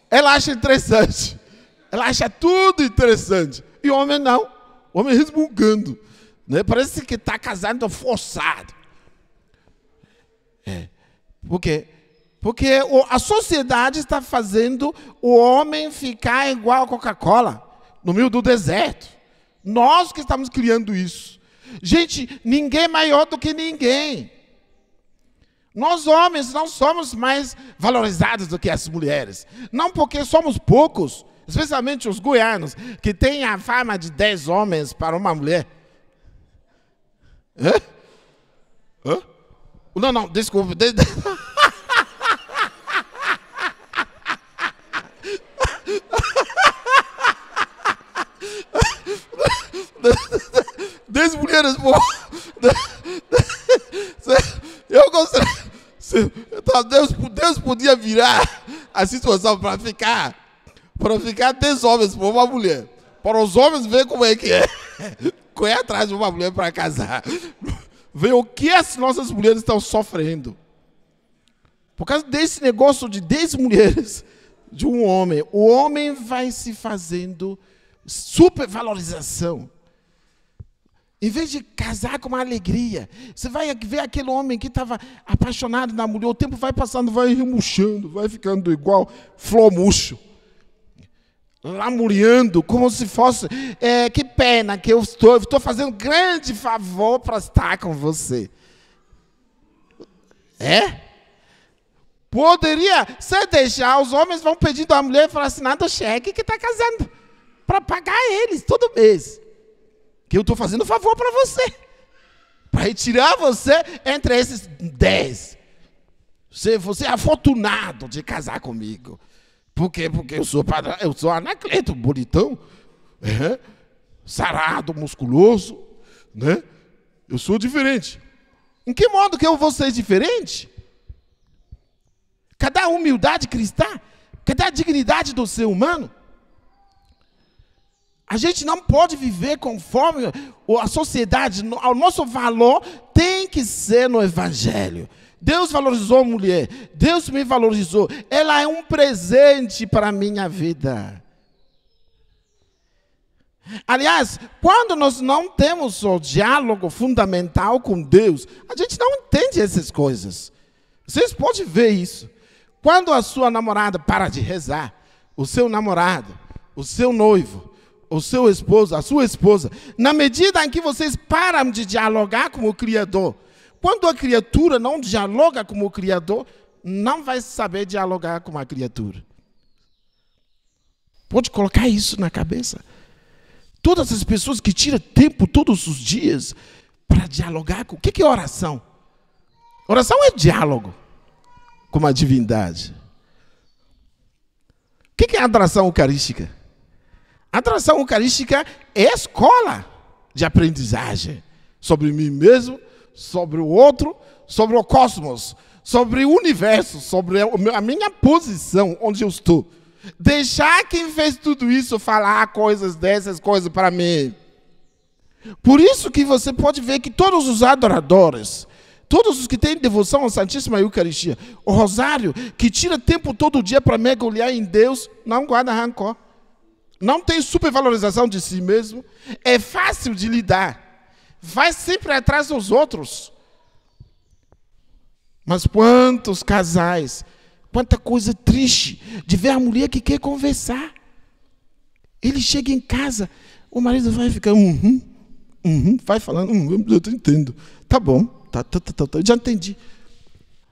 Ela acha interessante. Ela acha tudo interessante. E o homem não. O homem resmungando. Né? Parece que está casando forçado. Por quê? Porque a sociedade está fazendo o homem ficar igual a Coca-Cola, no meio do deserto. Nós que estamos criando isso. Gente, ninguém é maior do que ninguém. Nós homens não somos mais valorizados do que as mulheres. Não porque somos poucos, especialmente os goianos, que têm a fama de 10 homens para uma mulher. Hã? Não, desculpa. Dez mulheres, pô. Eu gostaria. Deus podia virar a situação para ficar 10 homens por uma mulher. Para os homens ver como é que é. Correr atrás de uma mulher para casar. Ver o que as nossas mulheres estão sofrendo. Por causa desse negócio de 10 mulheres de um homem. O homem vai se fazendo supervalorização. Em vez de casar com uma alegria, você vai ver aquele homem que estava apaixonado na mulher, o tempo vai passando, vai remurchando, vai ficando igual flor murcho. Lamuriando, como se fosse, que pena que eu estou fazendo grande favor para estar com você. Poderia, se deixar, os homens vão pedindo à mulher para assinar o cheque que está casando, para pagar eles todo mês. Que eu estou fazendo favor para você. Para retirar você entre esses 10. Você é afortunado de casar comigo. Por quê? Porque eu sou Anacleto, bonitão, sarado, musculoso, né? Eu sou diferente. Em que modo que eu vou ser diferente? Cadê a humildade cristã? Cadê a dignidade do ser humano? A gente não pode viver conforme a sociedade. O nosso valor tem que ser no Evangelho. Deus valorizou a mulher. Deus me valorizou. Ela é um presente para a minha vida. Aliás, quando nós não temos o diálogo fundamental com Deus, a gente não entende essas coisas. Vocês podem ver isso. Quando a sua namorada para de rezar, o seu namorado, o seu noivo, o seu esposo, a sua esposa, na medida em que vocês param de dialogar com o Criador, quando a criatura não dialoga com o Criador, não vai saber dialogar com a criatura. Pode colocar isso na cabeça. Todas as pessoas que tiram tempo todos os dias para dialogar com... O que é oração? Oração é diálogo com a divindade. a adoração eucarística? A adoração eucarística é a escola de aprendizagem sobre mim mesmo, sobre o outro, sobre o cosmos, sobre o universo, sobre a minha posição, onde eu estou. Deixar quem fez tudo isso falar coisas dessas coisas para mim. Por isso que você pode ver que todos os adoradores, todos os que têm devoção à Santíssima Eucaristia, o rosário, que tira tempo todo dia para mergulhar em Deus, não guarda rancor. Não tem supervalorização de si mesmo. É fácil de lidar. Vai sempre atrás dos outros. Mas quantos casais, quanta coisa triste de ver a mulher que quer conversar. Ele chega em casa, o marido vai ficar, vai falando, eu entendo. Tá bom, tá, eu já entendi.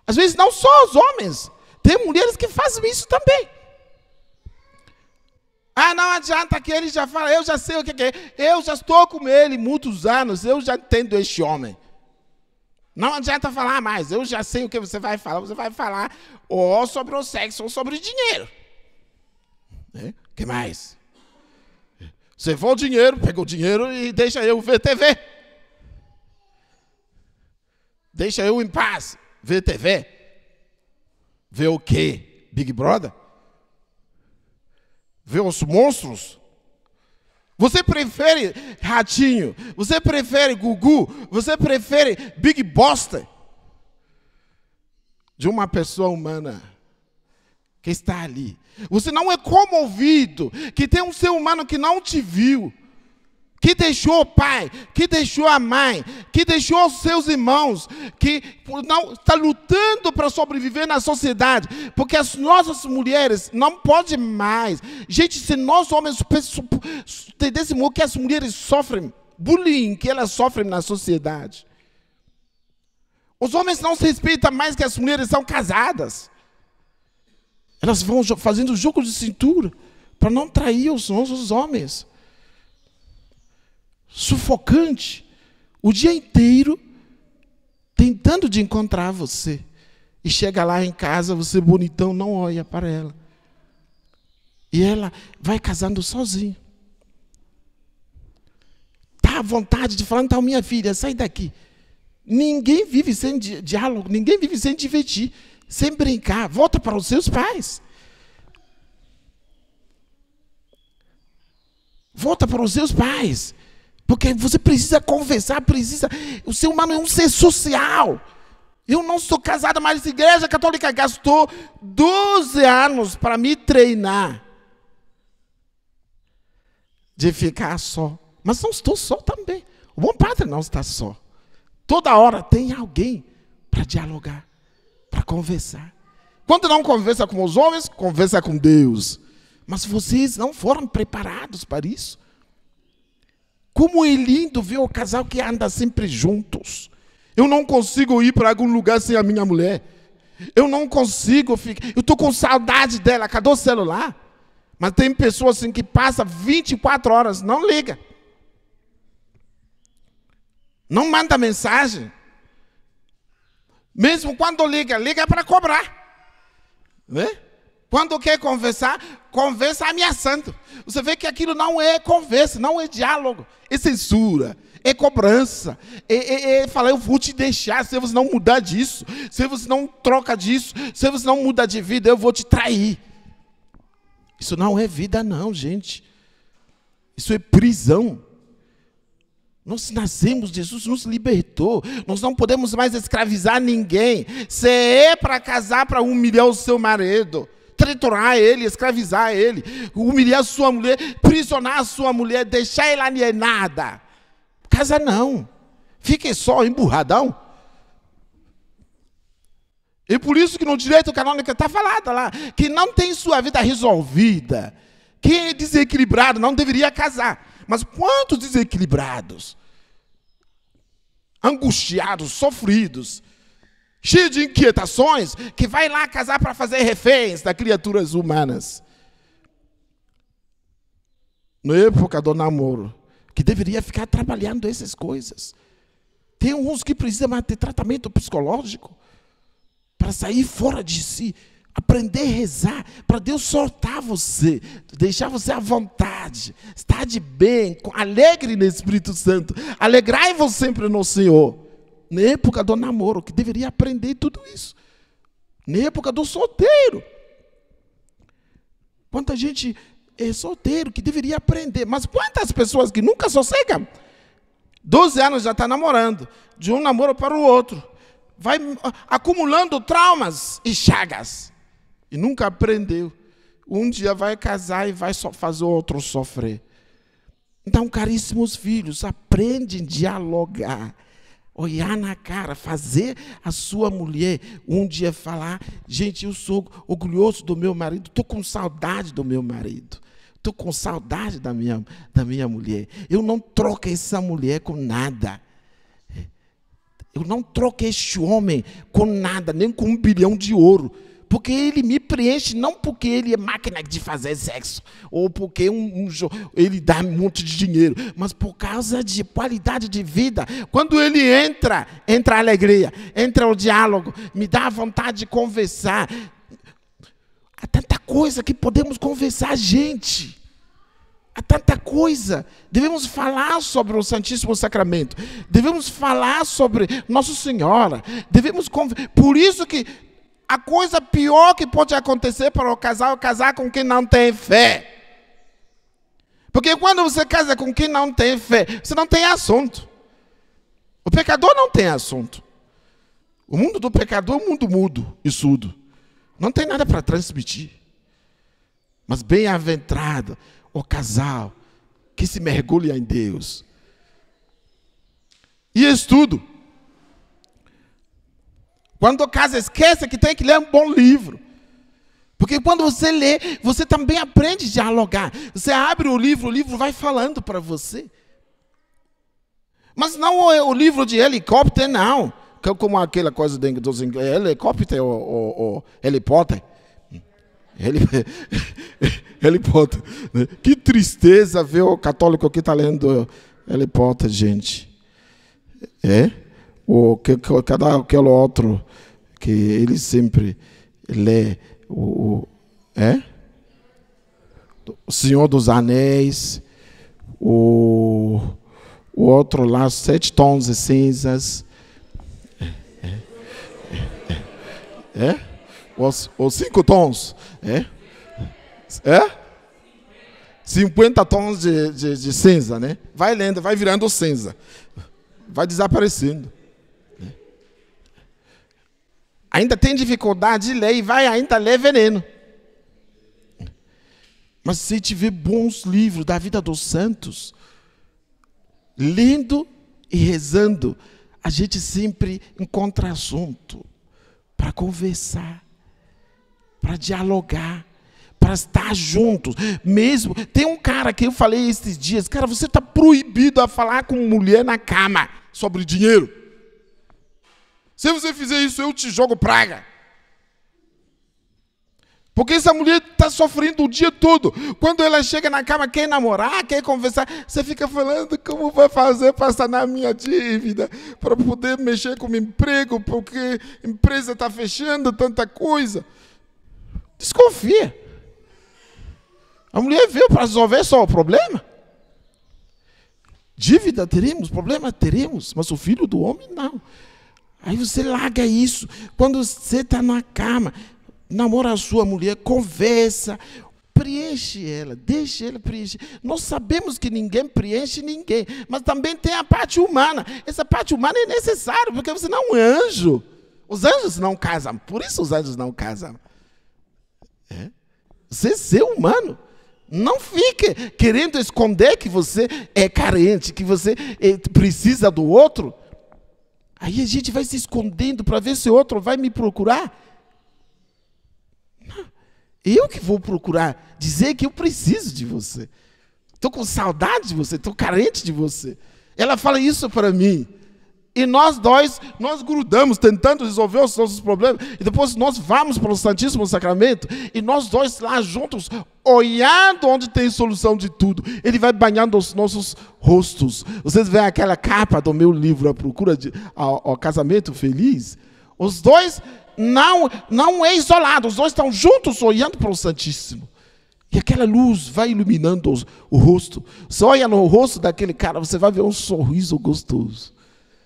Às vezes não só os homens, tem mulheres que fazem isso também. Ah, não adianta que ele já fala, eu já sei o que é, eu já estou com ele muitos anos, eu já entendo este homem. Não adianta falar mais, eu já sei o que você vai falar ou sobre o sexo ou sobre o dinheiro. O que mais? Você for o dinheiro, pega o dinheiro e deixa eu ver TV. Deixa eu em paz ver TV. Ver o quê? Big Brother? Ver os monstros? Você prefere Ratinho? Você prefere Gugu? Você prefere Big Bosta? De uma pessoa humana que está ali. Você não é comovido que tem um ser humano que não te viu, que deixou o pai, que deixou a mãe, que deixou os seus irmãos, que não está lutando para sobreviver na sociedade, porque as nossas mulheres não podem mais. Gente, se nós homens desse modo que as mulheres sofrem bullying, que elas sofrem na sociedade. Os homens não se respeitam mais que as mulheres são casadas. Elas vão fazendo jogo de cintura para não trair os nossos homens. Sufocante. O dia inteiro tentando de encontrar você. E chega lá em casa, você bonitão, não olha para ela. E ela vai casando sozinha. Está à vontade de falar, então minha filha, sai daqui. Ninguém vive sem diálogo, ninguém vive sem divertir. Sem brincar, volta para os seus pais. Volta para os seus pais. Porque você precisa conversar, o ser humano é um ser social. Eu não sou casada, mas a Igreja Católica gastou 12 anos para me treinar de ficar só. Mas não estou só também. O bom padre não está só. Toda hora tem alguém para dialogar, para conversar. Quando não conversa com os homens, conversa com Deus. Mas vocês não foram preparados para isso. Como é lindo ver o casal que anda sempre juntos. Eu não consigo ir para algum lugar sem a minha mulher. Eu não consigo ficar. Eu estou com saudade dela. Cadê o celular? Mas tem pessoas assim que passam 24 horas, não liga. Não manda mensagem. Mesmo quando liga para cobrar. Né? Quando quer conversar, conversa ameaçando. Você vê que aquilo não é conversa, não é diálogo. É censura, é cobrança. É falar, eu vou te deixar, se você não mudar disso, se você não troca disso, se você não mudar de vida, eu vou te trair. Isso não é vida não, gente. Isso é prisão. Nós nascemos, Jesus nos libertou. Nós não podemos mais escravizar ninguém. Se é para casar, para humilhar o seu marido, triturar ele, escravizar ele, humilhar a sua mulher, prisionar a sua mulher, deixar ela alienada. Casa não. Fique só emburradão. E por isso que no direito canônico está falado lá, que não tem sua vida resolvida. Quem é desequilibrado não deveria casar. Mas quantos desequilibrados, angustiados, sofridos, cheios de inquietações, que vai lá casar para fazer reféns das criaturas humanas. Na época do namoro, que deveria ficar trabalhando essas coisas. Tem uns que precisam ter tratamento psicológico para sair fora de si, Aprender a rezar para Deus soltar você, deixar você à vontade, estar de bem, alegre no Espírito Santo. Alegrai-vos sempre no Senhor. Na época do namoro, que deveria aprender tudo isso. Na época do solteiro. Quanta gente é solteiro que deveria aprender. Mas quantas pessoas que nunca sossegam? 12 anos já está namorando. De um namoro para o outro. Vai acumulando traumas e chagas. E nunca aprendeu. Um dia vai casar e vai fazer o outro sofrer. Então, caríssimos filhos, aprendem a dialogar. Olhar na cara, fazer a sua mulher um dia falar: gente, eu sou orgulhoso do meu marido, estou com saudade do meu marido, estou com saudade da minha mulher. Eu não troco essa mulher com nada. Eu não troco este homem com nada, nem com 1 bilhão de ouro. Porque ele me preenche, não porque ele é máquina de fazer sexo, ou porque ele dá um monte de dinheiro, mas por causa de qualidade de vida. Quando ele entra a alegria, entra o diálogo, me dá a vontade de conversar. Há tanta coisa que podemos conversar, gente. Há tanta coisa. Devemos falar sobre o Santíssimo Sacramento. Devemos falar sobre Nossa Senhora. Por isso que a coisa pior que pode acontecer para o casal é casar com quem não tem fé. Porque quando você casa com quem não tem fé, você não tem assunto. O pecador não tem assunto. O mundo do pecador é um mundo mudo e surdo. Não tem nada para transmitir. Mas bem-aventurado o casal que se mergulha em Deus. E estudo. Quando casa, esqueça que tem que ler um bom livro. Porque quando você lê, você também aprende a dialogar. Você abre o livro vai falando para você. Mas não é o livro de helicóptero, não. Como aquela coisa dos ingleses, helicóptero ou helipotter. Helipotter. Que tristeza ver o católico que está lendo helipotter, gente. Ou aquele outro que ele sempre lê, o Senhor dos Anéis, o outro lá, 7 tons de cinzas, os 5 tons, 50 tons de cinza, né? Vai lendo, vai virando cinza, vai desaparecendo. Ainda tem dificuldade de ler e vai ainda ler veneno. Mas se tiver bons livros da vida dos santos, lendo e rezando, a gente sempre encontra assunto para conversar, para dialogar, para estar juntos. Mesmo, tem um cara que eu falei esses dias, cara, você está proibido a falar com mulher na cama sobre dinheiro. Se você fizer isso, eu te jogo praga. Porque essa mulher está sofrendo o dia todo. Quando ela chega na cama, quer namorar, quer conversar, você fica falando como vai fazer para sanar minha dívida, para poder mexer com o meu emprego, porque a empresa está fechando, tanta coisa. Desconfia. A mulher veio para resolver só o problema. Dívida teremos, problema teremos, mas o filho do homem não. Aí você larga isso. Quando você está na cama, namora a sua mulher, conversa, preenche ela, deixa ela preencher. Nós sabemos que ninguém preenche ninguém, mas também tem a parte humana. Essa parte humana é necessária, porque você não é um anjo. Os anjos não casam, por isso os anjos não casam. Você é ser humano. Não fique querendo esconder que você é carente, que você precisa do outro. Aí a gente vai se escondendo para ver se o outro vai me procurar. Não, eu que vou procurar dizer que eu preciso de você. Estou com saudade de você, estou carente de você. Ela fala isso para mim. E nós dois, nós grudamos, tentando resolver os nossos problemas. E depois nós vamos para o Santíssimo Sacramento. E nós dois lá juntos, olhando onde tem solução de tudo. Ele vai banhando os nossos rostos. Vocês veem aquela capa do meu livro, A Procura ao Casamento Feliz? Os dois não é isolado, os dois estão juntos olhando para o Santíssimo. E aquela luz vai iluminando o rosto. Você olha no rosto daquele cara, você vai ver um sorriso gostoso.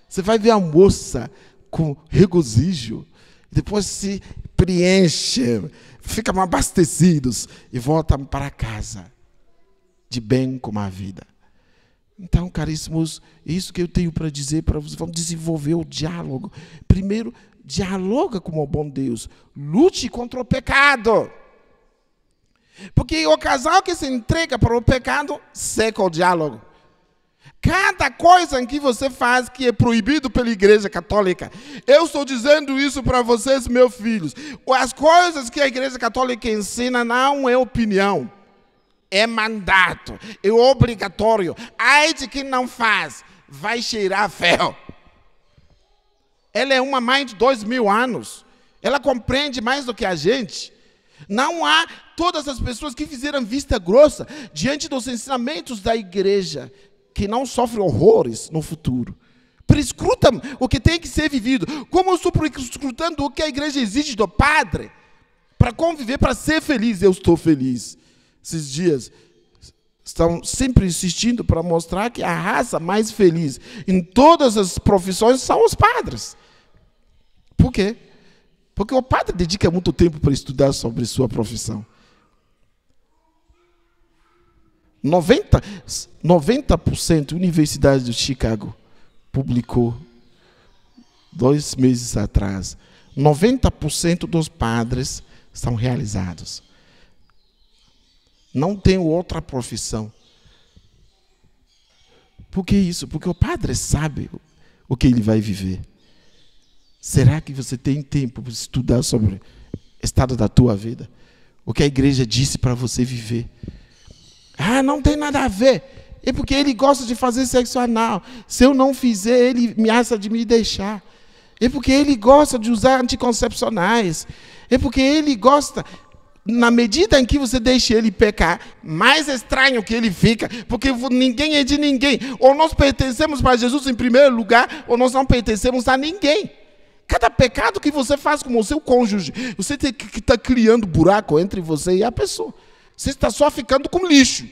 Você vai ver a moça com regozijo. Depois se preenche, ficam abastecidos e voltam para casa, de bem com a vida. Então, caríssimos, é isso que eu tenho para dizer para vocês. Vamos desenvolver o diálogo. Primeiro, dialoga com o bom Deus. Lute contra o pecado. Porque o casal que se entrega para o pecado, seca o diálogo. Cada coisa em que você faz que é proibido pela Igreja Católica. Eu estou dizendo isso para vocês, meus filhos. As coisas que a Igreja Católica ensina não é opinião. É mandato, é obrigatório. Ai de quem não faz, vai cheirar ferro. Ela é uma mãe de 2000 anos. Ela compreende mais do que a gente. Não há todas as pessoas que fizeram vista grossa diante dos ensinamentos da igreja, que não sofrem horrores no futuro. Prescrutam o que tem que ser vivido. Como eu estou prescrutando o que a igreja exige do padre para conviver, para ser feliz. Eu estou feliz. Esses dias estão sempre insistindo para mostrar que a raça mais feliz em todas as profissões são os padres. Por quê? Porque o padre dedica muito tempo para estudar sobre sua profissão. 90% da Universidade de Chicago publicou 2 meses atrás. 90% dos padres são realizados. Não tem outra profissão. Por que isso? Porque o padre sabe o que ele vai viver. Será que você tem tempo para estudar sobre o estado da tua vida? O que a igreja disse para você viver? Ah, não tem nada a ver. É porque ele gosta de fazer sexo anal. Se eu não fizer, ele ameaça de me deixar. É porque ele gosta de usar anticoncepcionais. É porque ele gosta... Na medida em que você deixa ele pecar, mais estranho que ele fica, porque ninguém é de ninguém. Ou nós pertencemos para Jesus em primeiro lugar, ou nós não pertencemos a ninguém. Cada pecado que você faz com o seu cônjuge, você tem que estar criando buraco entre você e a pessoa. Você está só ficando com lixo.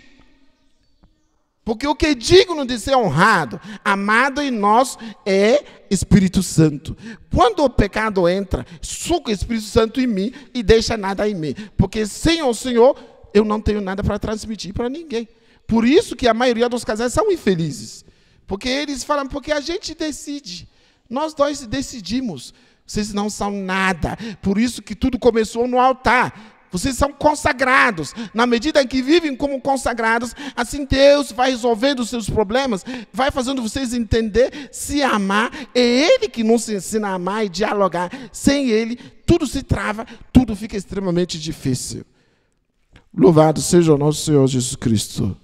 Porque o que é digno de ser honrado, amado em nós, é Espírito Santo. Quando o pecado entra, suga o Espírito Santo em mim e deixa nada em mim. Porque sem o Senhor, eu não tenho nada para transmitir para ninguém. Por isso que a maioria dos casais são infelizes. Porque eles falam, porque a gente decide. Nós dois decidimos. Vocês não são nada. Por isso que tudo começou no altar. Vocês são consagrados. Na medida em que vivem como consagrados, assim Deus vai resolvendo os seus problemas, vai fazendo vocês entender, se amar. É Ele que nos ensina a amar e dialogar. Sem Ele, tudo se trava, tudo fica extremamente difícil. Louvado seja o nosso Senhor Jesus Cristo.